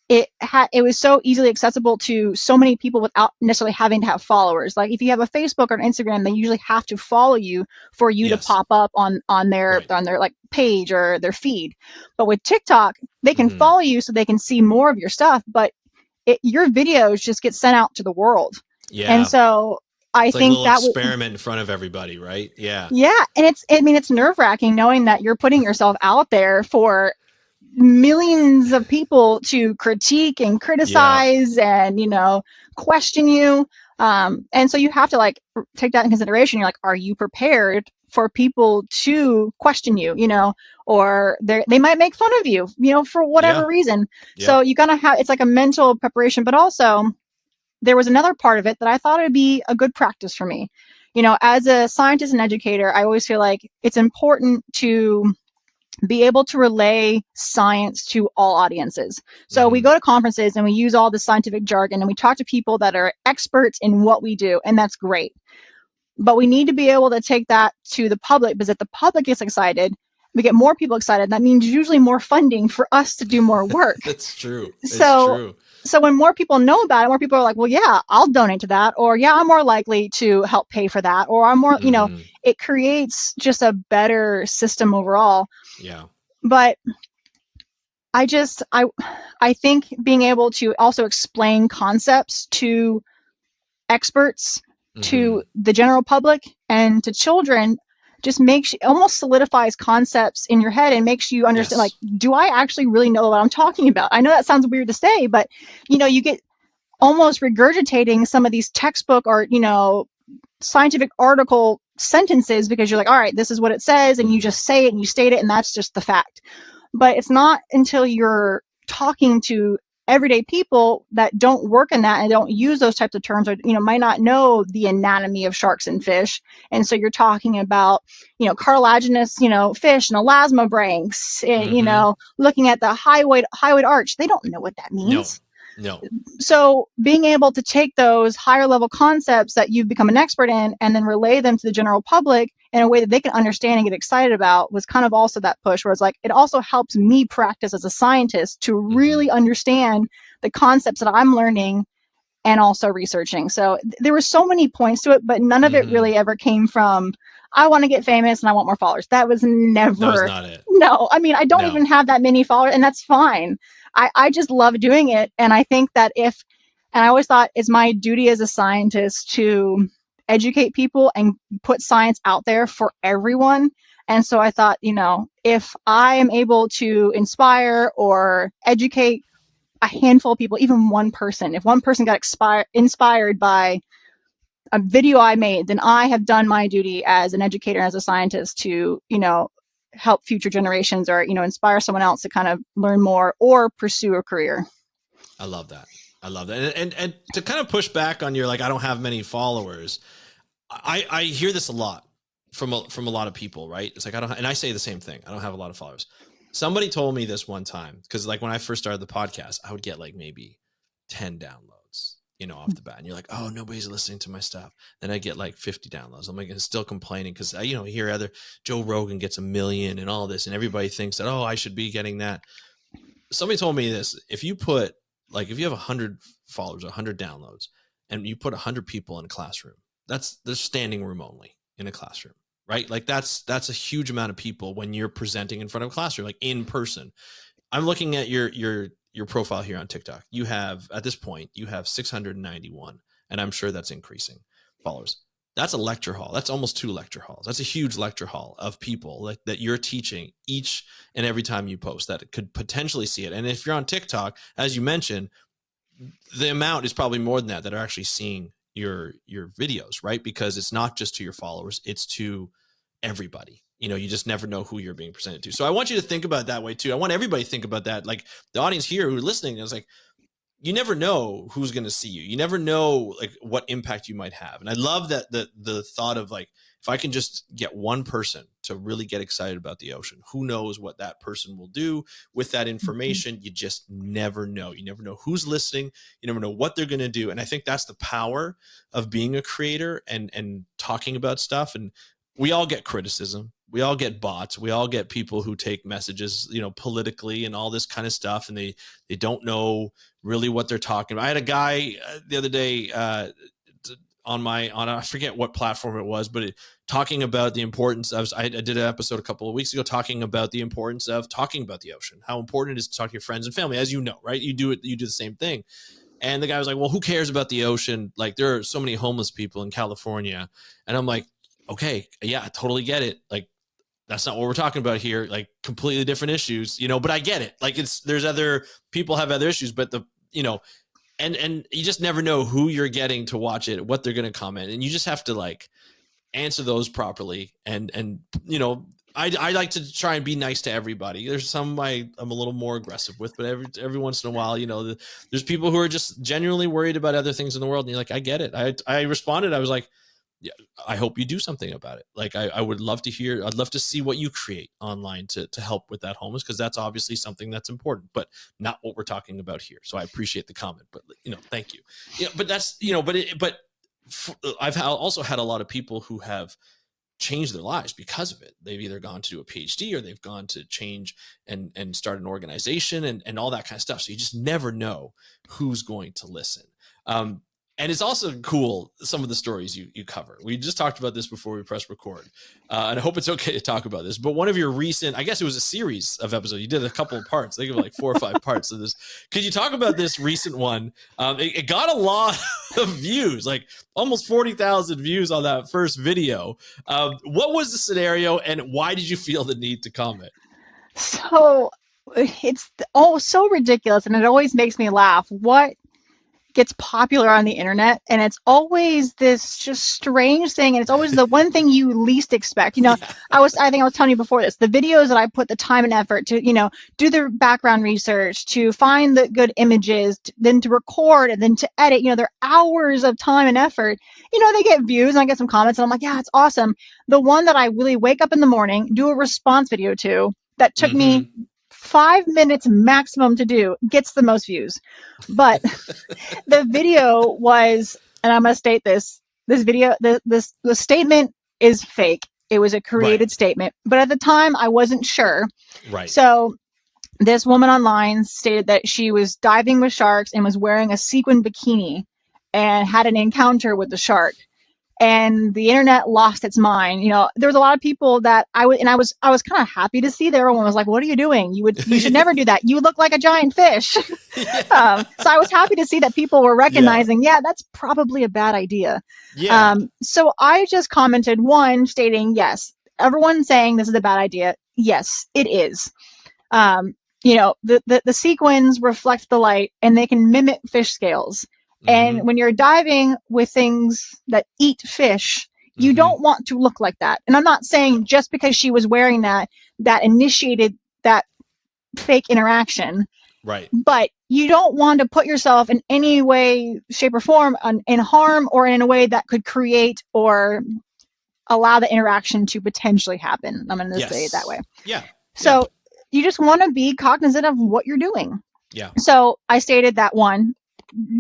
it was so easily accessible to so many people without necessarily having to have followers. Like if you have a Facebook or an Instagram, they usually have to follow you for you to Yes. pop up on their Right. like page or their feed. But with TikTok, they can Mm-hmm. follow you so they can see more of your stuff, but your videos just get sent out to the world. And Yeah. so I It's like a think little that was, experiment in front of everybody, right? Yeah. yeah, and it's nerve-wracking knowing that you're putting yourself out there for millions of people to critique and Yeah. criticize and, question you. And so you have to like take that in consideration. You're like, are you prepared for people to question you, or they might make fun of you, for Yeah. whatever reason. Yeah. So you gotta have, it's like a mental preparation, but also there was another part of it that I thought it would be a good practice for me. As a scientist and educator, I always feel like it's important to be able to relay science to all audiences. So we go to conferences and we use all the scientific jargon and we talk to people that are experts in what we do, and that's great. But we need to be able to take that to the public, because if the public gets excited, we get more people excited. That means usually more funding for us to do more work. That's true. It's So true. so when more people know about it, more people are like, well, yeah, I'll donate to that, or yeah, I'm more likely to help pay for that, or I'm more, it creates just a better system overall. Yeah. But I think being able to also explain concepts to experts, to the general public, and to children just almost solidifies concepts in your head and makes you understand, like, do I actually really know what I'm talking about? I know that sounds weird to say, but you get almost regurgitating some of these textbook or scientific article sentences because you're like, all right, this is what it says, and you just say it and you state it, and that's just the fact. But it's not until you're talking to everyday people that don't work in that and don't use those types of terms, or might not know the anatomy of sharks and fish, and so you're talking about cartilaginous fish and elasmobranchs, looking at the hyoid arch. They don't know what that means. No. So being able to take those higher level concepts that you've become an expert in and then relay them to the general public in a way that they can understand and get excited about was kind of also that push, where it's like, it also helps me practice as a scientist to really understand the concepts that I'm learning and also researching. So there were so many points to it, but none of it really ever came from, I want to get famous and I want more followers. That was never. That was not it. No, I mean, I don't even have that many followers, and that's fine. I just love doing it. And I think that and I always thought it's my duty as a scientist to educate people and put science out there for everyone. And so I thought, if I am able to inspire or educate a handful of people, even one person, if one person got inspired by a video I made, then I have done my duty as an educator, as a scientist, to, help future generations, or, inspire someone else to kind of learn more or pursue a career. I love that. And to kind of push back on your, like, I don't have many followers. I hear this a lot from a lot of people, right? It's like, and I say the same thing. I don't have a lot of followers. Somebody told me this one time, because like when I first started the podcast, I would get like maybe 10 downloads, off the bat. And you're like, oh, nobody's listening to my stuff. Then I get like 50 downloads. I'm like, still complaining because I, hear other Joe Rogan gets 1 million and all this, and everybody thinks that, oh, I should be getting that. Somebody told me this: if you have 100 followers, 100 downloads, and you put 100 people in a classroom, there's standing room only in a classroom, right? Like that's a huge amount of people when you're presenting in front of a classroom, like in person. I'm looking at your profile here on TikTok. You have, at this point, 691, and I'm sure that's increasing followers. That's a lecture hall. That's almost 2 lecture halls. That's a huge lecture hall of people that you're teaching each and every time you post that could potentially see it. And if you're on TikTok, as you mentioned, the amount is probably more than that are actually seeing your videos, right? Because it's not just to your followers, it's to everybody. You just never know who you're being presented to. So I want you to think about it that way too. I want everybody to think about that. Like the audience here who are listening is like, you never know who's going to see you. You never know like what impact you might have. And I love that the thought of like, if I can just get one person to really get excited about the ocean, who knows what that person will do with that information? You just never know. You never know who's listening. You never know what they're going to do. And I think that's the power of being a creator and talking about stuff. And we all get criticism. We all get bots. We all get people who take messages, politically and all this kind of stuff. And they don't know really what they're talking about. I had a guy the other day on I forget what platform it was, but talking about the importance of, I did an episode a couple of weeks ago talking about the importance of talking about the ocean, how important it is to talk to your friends and family, as you know, right? You do the same thing. And the guy was like, well, who cares about the ocean? Like there are so many homeless people in California. And I'm like, okay, yeah, I totally get it. Like, that's not what we're talking about here. Like completely different issues, but I get it. Like there's other people have other issues, but and you just never know who you're getting to watch it, what they're going to comment. And you just have to like answer those properly. And I like to try and be nice to everybody. There's some I'm a little more aggressive with, but every once in a while, there's people who are just genuinely worried about other things in the world. And you're like, I get it. I responded. I was like, yeah, I hope you do something about it. Like I would love to hear, I'd love to see what you create online to help with that homeless, because that's obviously something that's important, but not what we're talking about here. So I appreciate the comment, but thank you. Yeah, but that's, I've also had a lot of people who have changed their lives because of it. They've either gone to do a PhD or they've gone to change and start an organization and all that kind of stuff. So you just never know who's going to listen. And it's also cool, some of the stories you cover. We just talked about this before we press record. And I hope it's okay to talk about this. But one of your recent, I guess it was a series of episodes. You did a couple of parts. I think of like 4 or 5 parts of this. Could you talk about this recent one? It got a lot of views, like almost 40,000 views on that first video. What was the scenario and why did you feel the need to comment? So it's so ridiculous, and it always makes me laugh. What gets popular on the internet, and it's always this just strange thing, and it's always the one thing you least expect. Yeah. I think I was telling you before this, the videos that I put the time and effort to, do the background research, to find the good images, then to record, and then to edit, they're hours of time and effort. They get views and I get some comments and I'm like, yeah, it's awesome. The one that I really wake up in the morning, do a response video to, that took me 5 minutes maximum to do, gets the most views. But the video was, and I'm going to state this video, the statement is fake. It was a created statement. But at the time, I wasn't sure. Right. So this woman online stated that she was diving with sharks and was wearing a sequin bikini and had an encounter with the shark. And the internet lost its mind. There was a lot of people that I was kind of happy to see that everyone was like, "What are you doing? You should never do that. You look like a giant fish." Yeah. So I was happy to see that people were recognizing, that's probably a bad idea. Yeah. So I just commented, one, stating, yes, everyone's saying this is a bad idea. Yes, it is. The sequins reflect the light and they can mimic fish scales. And when you're diving with things that eat fish, you don't want to look like that. And I'm not saying just because she was wearing that initiated that fake interaction. Right. But you don't want to put yourself in any way, shape, or form in harm or in a way that could create or allow the interaction to potentially happen. I'm going to say it that way. Yeah. So you just want to be cognizant of what you're doing. Yeah. So I stated that, one,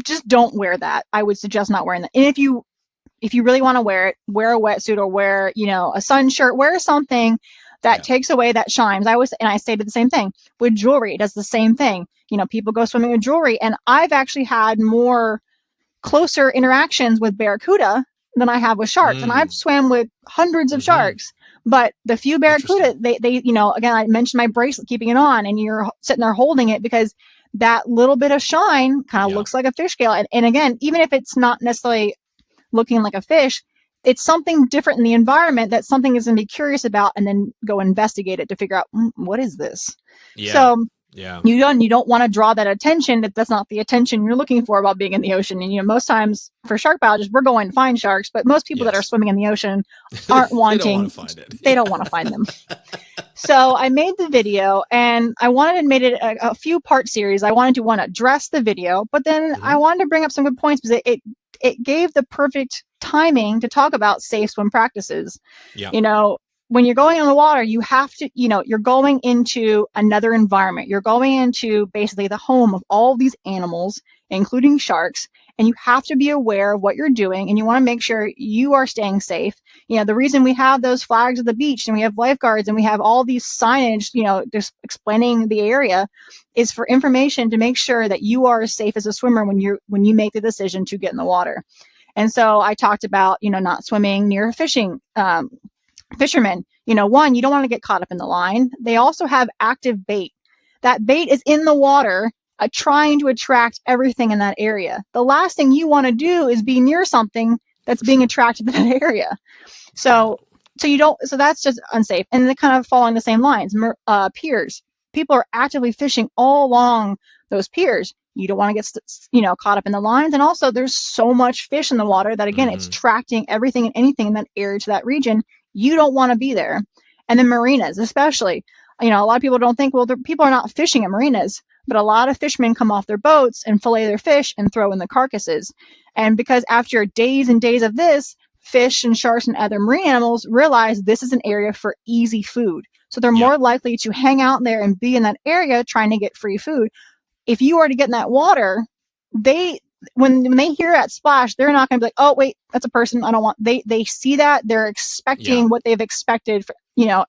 just don't wear that. I would suggest not wearing that. And if you really want to wear it, wear a wetsuit or wear, a sun shirt, wear something that takes away that shines. I stated the same thing with jewelry. It does the same thing. People go swimming with jewelry, and I've actually had more closer interactions with barracuda than I have with sharks. And I've swam with hundreds of sharks, but the few barracuda, they, again, I mentioned my bracelet, keeping it on, and you're sitting there holding it because that little bit of shine kind of looks like a fish scale. And again, even if it's not necessarily looking like a fish, it's something different in the environment that something is going to be curious about, and then go investigate it to figure out what is this. Yeah. So you don't want to draw that attention if that's not the attention you're looking for about being in the ocean. And most times for shark biologists, we're going to find sharks, but most people that are swimming in the ocean aren't wanting. They don't want to find them. So I made the video, and I wanted to make it a few part series. I wanted to address the video, but then I wanted to bring up some good points because it gave the perfect timing to talk about safe swim practices. Yeah. When you're going in the water, you have to, you're going into another environment. You're going into basically the home of all these animals, including sharks, and you have to be aware of what you're doing, and you want to make sure you are staying safe. The reason we have those flags at the beach, and we have lifeguards, and we have all these signage, just explaining the area, is for information to make sure that you are as safe as a swimmer when you make the decision to get in the water. And so I talked about, not swimming near fishing, fishermen. One, you don't want to get caught up in the line. They also have active bait. That bait is in the water, trying to attract everything in that area. The last thing you want to do is be near something that's being attracted to that area. So that's just unsafe. And they're kind of following the same lines. Piers. People are actively fishing all along those piers. You don't want to get, caught up in the lines. And also there's so much fish in the water that, again, it's attracting everything and anything in that area to that region. You don't want to be there. And then marinas, especially, a lot of people don't think, well, people are not fishing at marinas, but a lot of fishermen come off their boats and fillet their fish and throw in the carcasses. And because after days and days of this, fish and sharks and other marine animals realize this is an area for easy food. So they're Yep. more likely to hang out there and be in that area trying to get free food. If you are to get in that water, they when they hear that splash, they're not going to be like, oh wait, that's a person. I don't want. They see that, they're Yeah. expecting what they've expected for,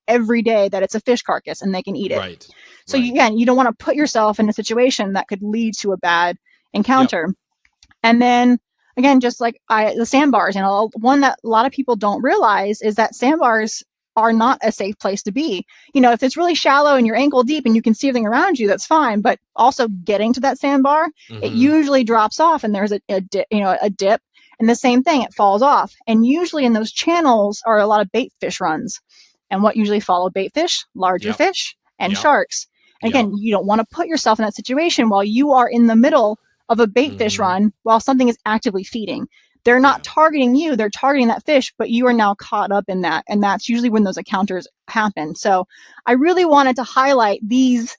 every day, that it's a fish carcass and they can eat it. Right. So Right. again, you don't want to put yourself in a situation that could lead to a bad Yep. encounter. And then again, just like the sandbars, one that a lot of people don't realize is that sandbars are not a safe place to be. If it's really shallow and you're ankle deep and you can see everything around you, that's fine. But also getting to that sandbar, it usually drops off and there's a dip. And the same thing, it falls off. And usually in those channels are a lot of bait fish runs. And what usually follow bait fish? Larger Yep. fish and Yep. sharks. And Yep. again, you don't want to put yourself in that situation while you are in the middle of a bait fish run while something is actively feeding. They're not targeting you, they're targeting that fish, but you are now caught up in that. And that's usually when those encounters happen. So I really wanted to highlight these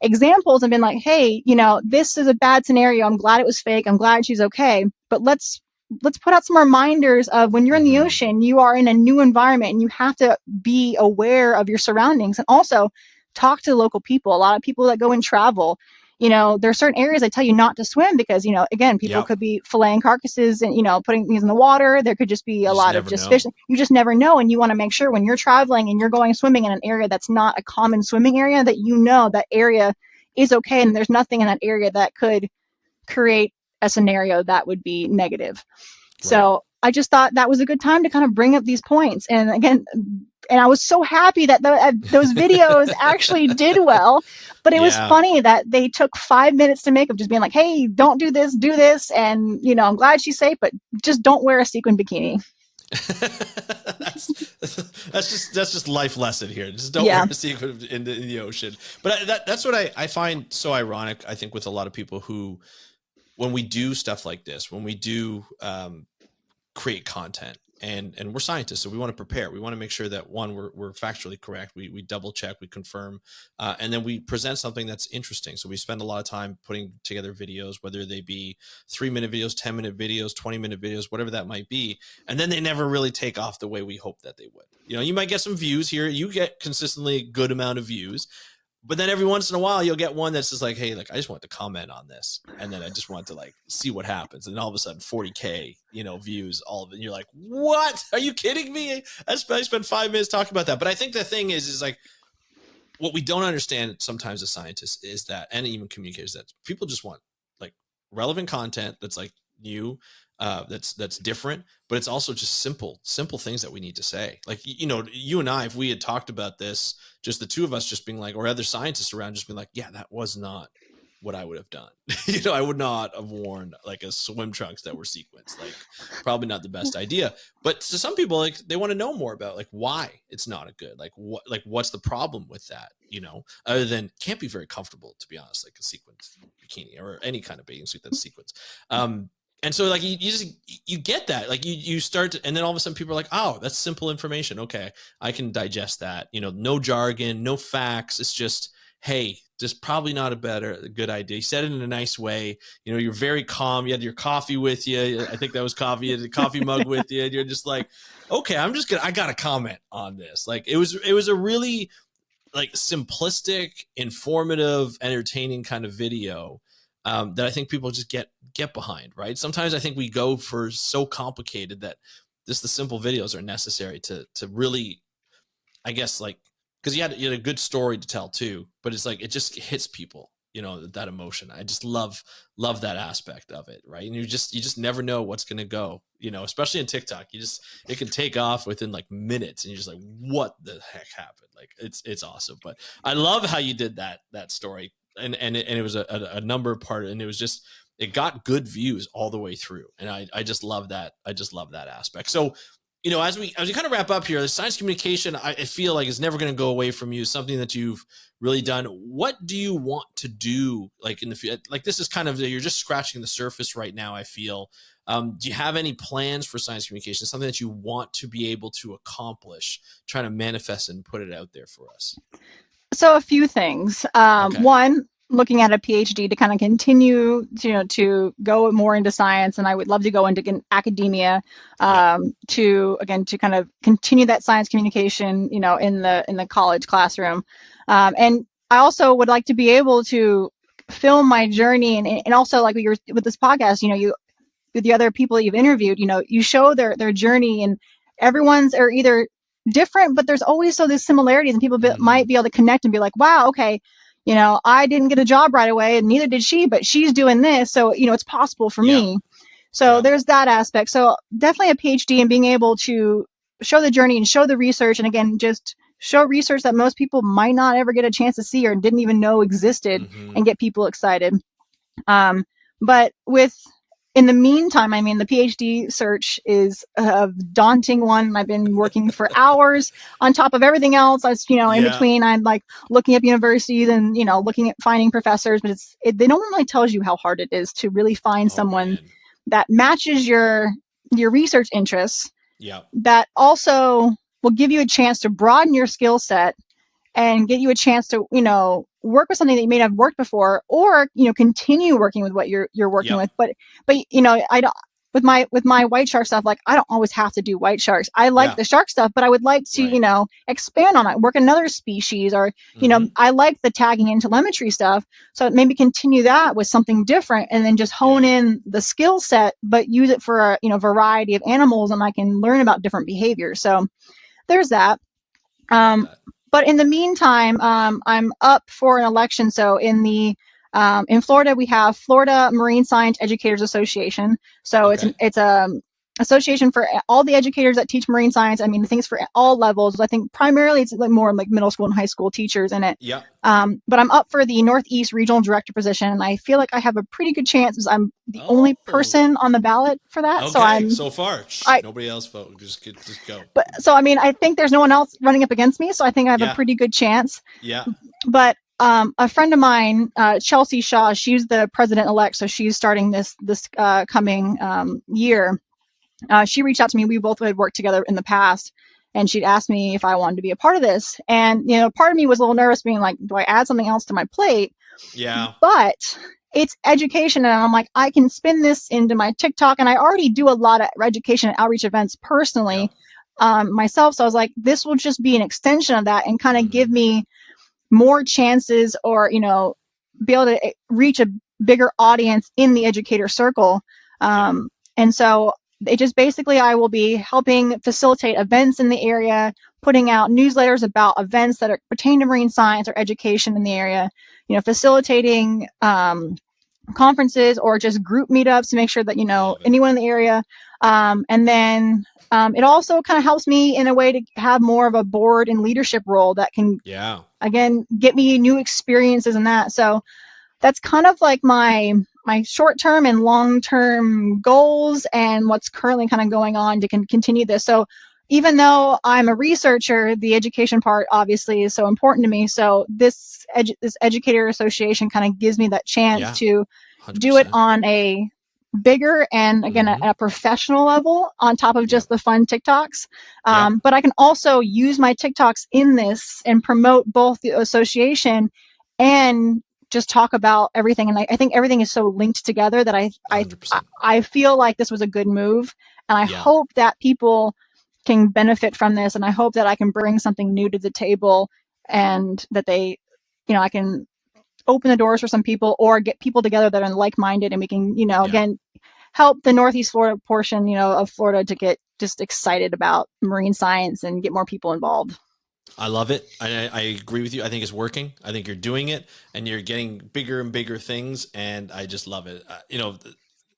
examples and been like, hey, this is a bad scenario. I'm glad it was fake. I'm glad she's okay. But let's put out some reminders of when you're in the ocean, you are in a new environment and you have to be aware of your surroundings, and also talk to local people. A lot of people that go and travel, there are certain areas I tell you not to swim because, again, people could be filleting carcasses and, putting things in the water. There could just be a lot of just fish. You just never know. And you want to make sure when you're traveling and you're going swimming in an area that's not a common swimming area, that that area is okay and there's nothing in that area that could create a scenario that would be negative. Right. So I just thought that was a good time to kind of bring up these points. And again, and I was so happy that those videos actually did well. But it was funny that they took 5 minutes to make, of just being like, hey, don't do this, do this. And, I'm glad she's safe, but just don't wear a sequin bikini. that's just life lesson here. Just don't wear a sequin in the ocean. But that's what I find so ironic, I think, with a lot of people who, when we do stuff like this, when we do create content, and we're scientists, so we want to prepare. We want to make sure that, one, we're factually correct. We double check, we confirm, and then we present something that's interesting. So we spend a lot of time putting together videos, whether they be 3-minute videos, 10-minute videos, 20-minute videos, whatever that might be. And then they never really take off the way we hope that they would. You might get some views here. You get consistently a good amount of views. But then every once in a while, you'll get one that's just like, hey, I just want to comment on this. And then I just want to see what happens. And all of a sudden 40K, views, all of it. And you're like, what? Are you kidding me? I spent 5 minutes talking about that. But I think the thing is what we don't understand sometimes as scientists is that, and even communicators, that people just want relevant content that's new, that's different, but it's also just simple things that we need to say. You and I, if we had talked about this, just the two of us, just being or other scientists around, just being yeah, that was not what I would have done. I would not have worn a swim trunks that were sequenced. Probably not the best idea. But to some people, they want to know more about why it's not a good, what's the problem with that? Other than can't be very comfortable, to be honest, a sequenced bikini or any kind of bathing suit that's sequenced. And so you get that, you start to, and then all of a sudden people are oh, that's simple information. Okay, I can digest that. No jargon, no facts. It's just, hey, just probably not a good idea. You said it in a nice way. You're very calm. You had your coffee with you. I think that was coffee. You had a coffee mug with you. And you're just okay, I got to comment on this. It was a really simplistic, informative, entertaining kind of video that I think people just get behind, right? Sometimes I think we go for so complicated that just the simple videos are necessary to really, I guess, because you had a good story to tell too, but it's it just hits people, that emotion. I just love that aspect of it, right? And you just never know what's going to go, especially in TikTok. It can take off within minutes, and you're just what the heck happened? It's awesome. But I love how you did that story, and it was a number part, and it got good views all the way through, and I just love that. I just love that aspect. So, as we kind of wrap up here, the science communication, I feel is never going to go away from you. Something that you've really done. What do you want to do in the future? This is kind of, you're just scratching the surface right now, I feel. Do you have any plans for science communication? Something that you want to be able to accomplish, trying to manifest and put it out there for us? So a few things. Okay. One, looking at a PhD to kind of continue to, to go more into science, and I would love to go into academia, Yeah. to kind of continue that science communication, in the college classroom. And I also would like to be able to film my journey, and also like with this podcast, you with the other people that you've interviewed, you show their journey, and everyone's are either different, but there's always so there's similarities, and people might be able to connect and be like, wow, okay, I didn't get a job right away, and neither did she, but she's doing this, so it's possible for Yeah. me. So there's that aspect. So definitely a PhD and being able to show the journey and show the research, and again, just show research that most people might not ever get a chance to see or didn't even know existed, and get people excited. But in the meantime, I mean, the PhD search is a daunting one. I've been working for hours on top of everything else. In between, I'm like looking up universities and, looking at finding professors, but they don't really tell you how hard it is to really find someone that matches your research interests. Yeah. That also will give you a chance to broaden your skill set and get you a chance to, work with something that you may not have worked before, or, continue working with what you're working with. But, I don't, with my white shark stuff, like I don't always have to do white sharks. I like the shark stuff, but I would like to, expand on it, work another species, or, I like the tagging and telemetry stuff. So maybe continue that with something different, and then just hone in the skill set, but use it for a, variety of animals, and I can learn about different behaviors. So there's that. But in the meantime, I'm up for an election. So in Florida, we have Florida Marine Science Educators Association. So it's a association for all the educators that teach marine science. I mean, I think it's for all levels. I think primarily it's like more like middle school and high school teachers in it. Yeah. But I'm up for the Northeast Regional Director position, and I feel like I have a pretty good chance, because I'm the only person on the ballot for that. Okay. So far, nobody else vote. Just go. But so I mean, I think there's no one else running up against me, so I think I have a pretty good chance. Yeah. But a friend of mine, Chelsea Shaw, she's the president-elect, so she's starting this coming year. She reached out to me. We both had worked together in the past, and she'd asked me if I wanted to be a part of this. And part of me was a little nervous, being like, do I add something else to my plate? Yeah. But it's education, and I'm like, I can spin this into my TikTok, and I already do a lot of education and outreach events personally myself. So I was like, this will just be an extension of that, and kind of give me more chances, or be able to reach a bigger audience in the educator circle. And so it just basically, I will be helping facilitate events in the area, putting out newsletters about events that pertain to marine science or education in the area, facilitating conferences or just group meetups to make sure that anyone in the area, and then it also kind of helps me in a way to have more of a board and leadership role that can again get me new experiences in that. So that's kind of like my short-term and long-term goals, and what's currently kind of going on to continue this. So even though I'm a researcher, the education part obviously is so important to me. So this educator association kind of gives me that chance to 100%. Do it on a bigger and again at a professional level, on top of just the fun TikToks. But I can also use my TikToks in this and promote both the association and just talk about everything. And I think everything is so linked together that I feel like this was a good move, and I hope that people can benefit from this, and I hope that I can bring something new to the table, and that they, I can open the doors for some people, or get people together that are like-minded, and we can, again, help the Northeast Florida portion, of Florida to get just excited about marine science and get more people involved. I love it. I agree with you. I think it's working. I think you're doing it, and you're getting bigger and bigger things, and I just love it.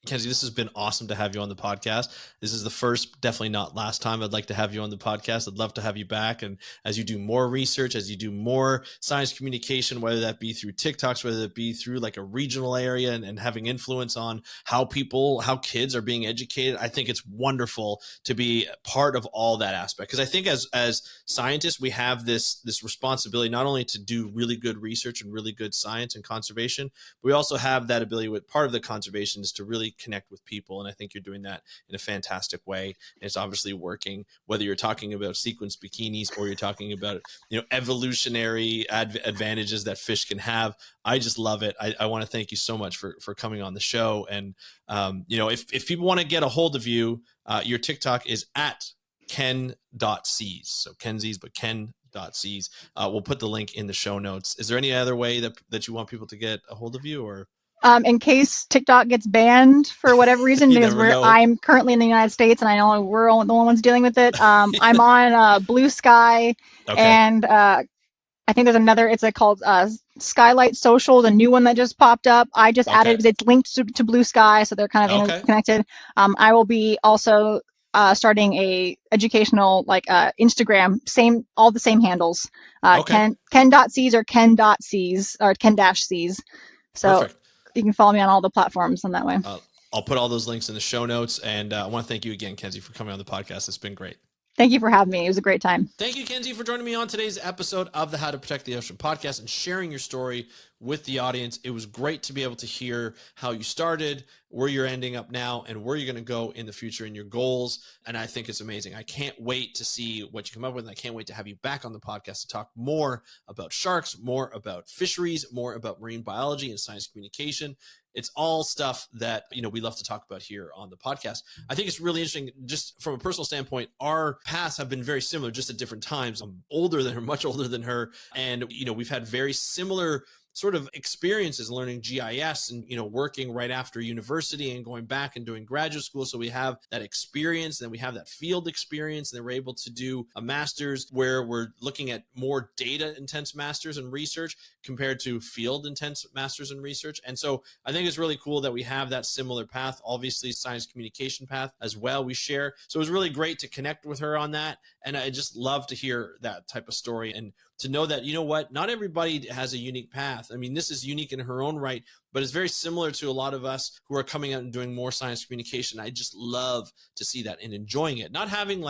Kenzie, this has been awesome to have you on the podcast. This is the first, definitely not last time I'd like to have you on the podcast. I'd love to have you back. And as you do more research, as you do more science communication, whether that be through TikToks, whether it be through like a regional area, and having influence on how kids are being educated, I think it's wonderful to be part of all that aspect. Because I think as scientists, we have this responsibility not only to do really good research and really good science and conservation, but we also have that ability with part of the conservation is to really really connect with people. And I think you're doing that in a fantastic way. And it's obviously working, whether you're talking about sequence bikinis or you're talking about, evolutionary advantages that fish can have. I just love it. I want to thank you so much for coming on the show. And, if people want to get a hold of you, your TikTok is at ken.seas. So Kenzie's, but ken.seas. We'll put the link in the show notes. Is there any other way that you want people to get a hold of you, or? In case TikTok gets banned for whatever reason, because I'm currently in the United States and I know we're the only ones dealing with it. I'm on Blue Sky, and I think there's another. It's called Skylight Social, the new one that just popped up. I just added. It's linked to Blue Sky, so they're kind of interconnected. I will be also starting a educational Instagram, all the same handles. Ken.seas or ken.seas or ken-seas. So perfect. You can follow me on all the platforms on that way. I'll put all those links in the show notes, and I want to thank you again, Kenzie, for coming on the podcast. It's been great. Thank you for having me. It was a great time. Thank you, Kenzie, for joining me on today's episode of the How to Protect the Ocean podcast and sharing your story with the audience. It was great to be able to hear how you started, where you're ending up now, and where you're going to go in the future and your goals. And I think it's amazing. I can't wait to see what you come up with. And I can't wait to have you back on the podcast to talk more about sharks, more about fisheries, more about marine biology and science communication. It's all stuff that, we love to talk about here on the podcast. I think it's really interesting, just from a personal standpoint, our paths have been very similar, just at different times. I'm older than her, much older than her. And, we've had very similar sort of experiences learning GIS and, working right after university and going back and doing graduate school. So we have that experience, and then we have that field experience, and then we're able to do a master's where we're looking at more data intense masters in research compared to field intense masters in research. And so I think it's really cool that we have that similar path, obviously science communication path as well we share. So it was really great to connect with her on that. And I just love to hear that type of story and to know that, not everybody has a unique path. I mean, this is unique in her own right, but it's very similar to a lot of us who are coming out and doing more science communication. I just love to see that and enjoying it. Not having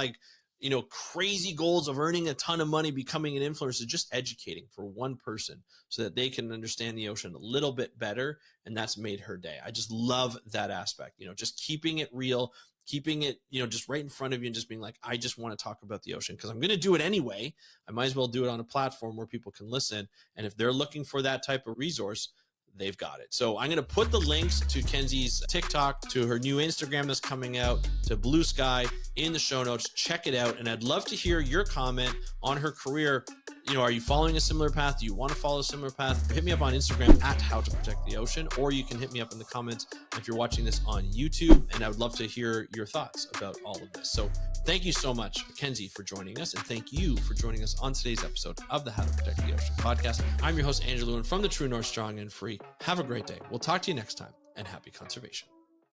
crazy goals of earning a ton of money, becoming an influencer, just educating for one person so that they can understand the ocean a little bit better. And that's made her day. I just love that aspect, just keeping it real, keeping it, just right in front of you and just being like, I just want to talk about the ocean because I'm going to do it anyway. I might as well do it on a platform where people can listen. And if they're looking for that type of resource, they've got it. So I'm going to put the links to Kenzie's TikTok, to her new Instagram that's coming out, to Blue Sky in the show notes. Check it out. And I'd love to hear your comment on her career. Are you following a similar path? Do you want to follow a similar path? Hit me up on Instagram at How to Protect the Ocean, or you can hit me up in the comments if you're watching this on YouTube. And I would love to hear your thoughts about all of this. So thank you so much, Kenzie, for joining us. And thank you for joining us on today's episode of the How to Protect the Ocean podcast. I'm your host, Andrew Lewin from the True North Strong and Free. Have a great day. We'll talk to you next time, and happy conservation.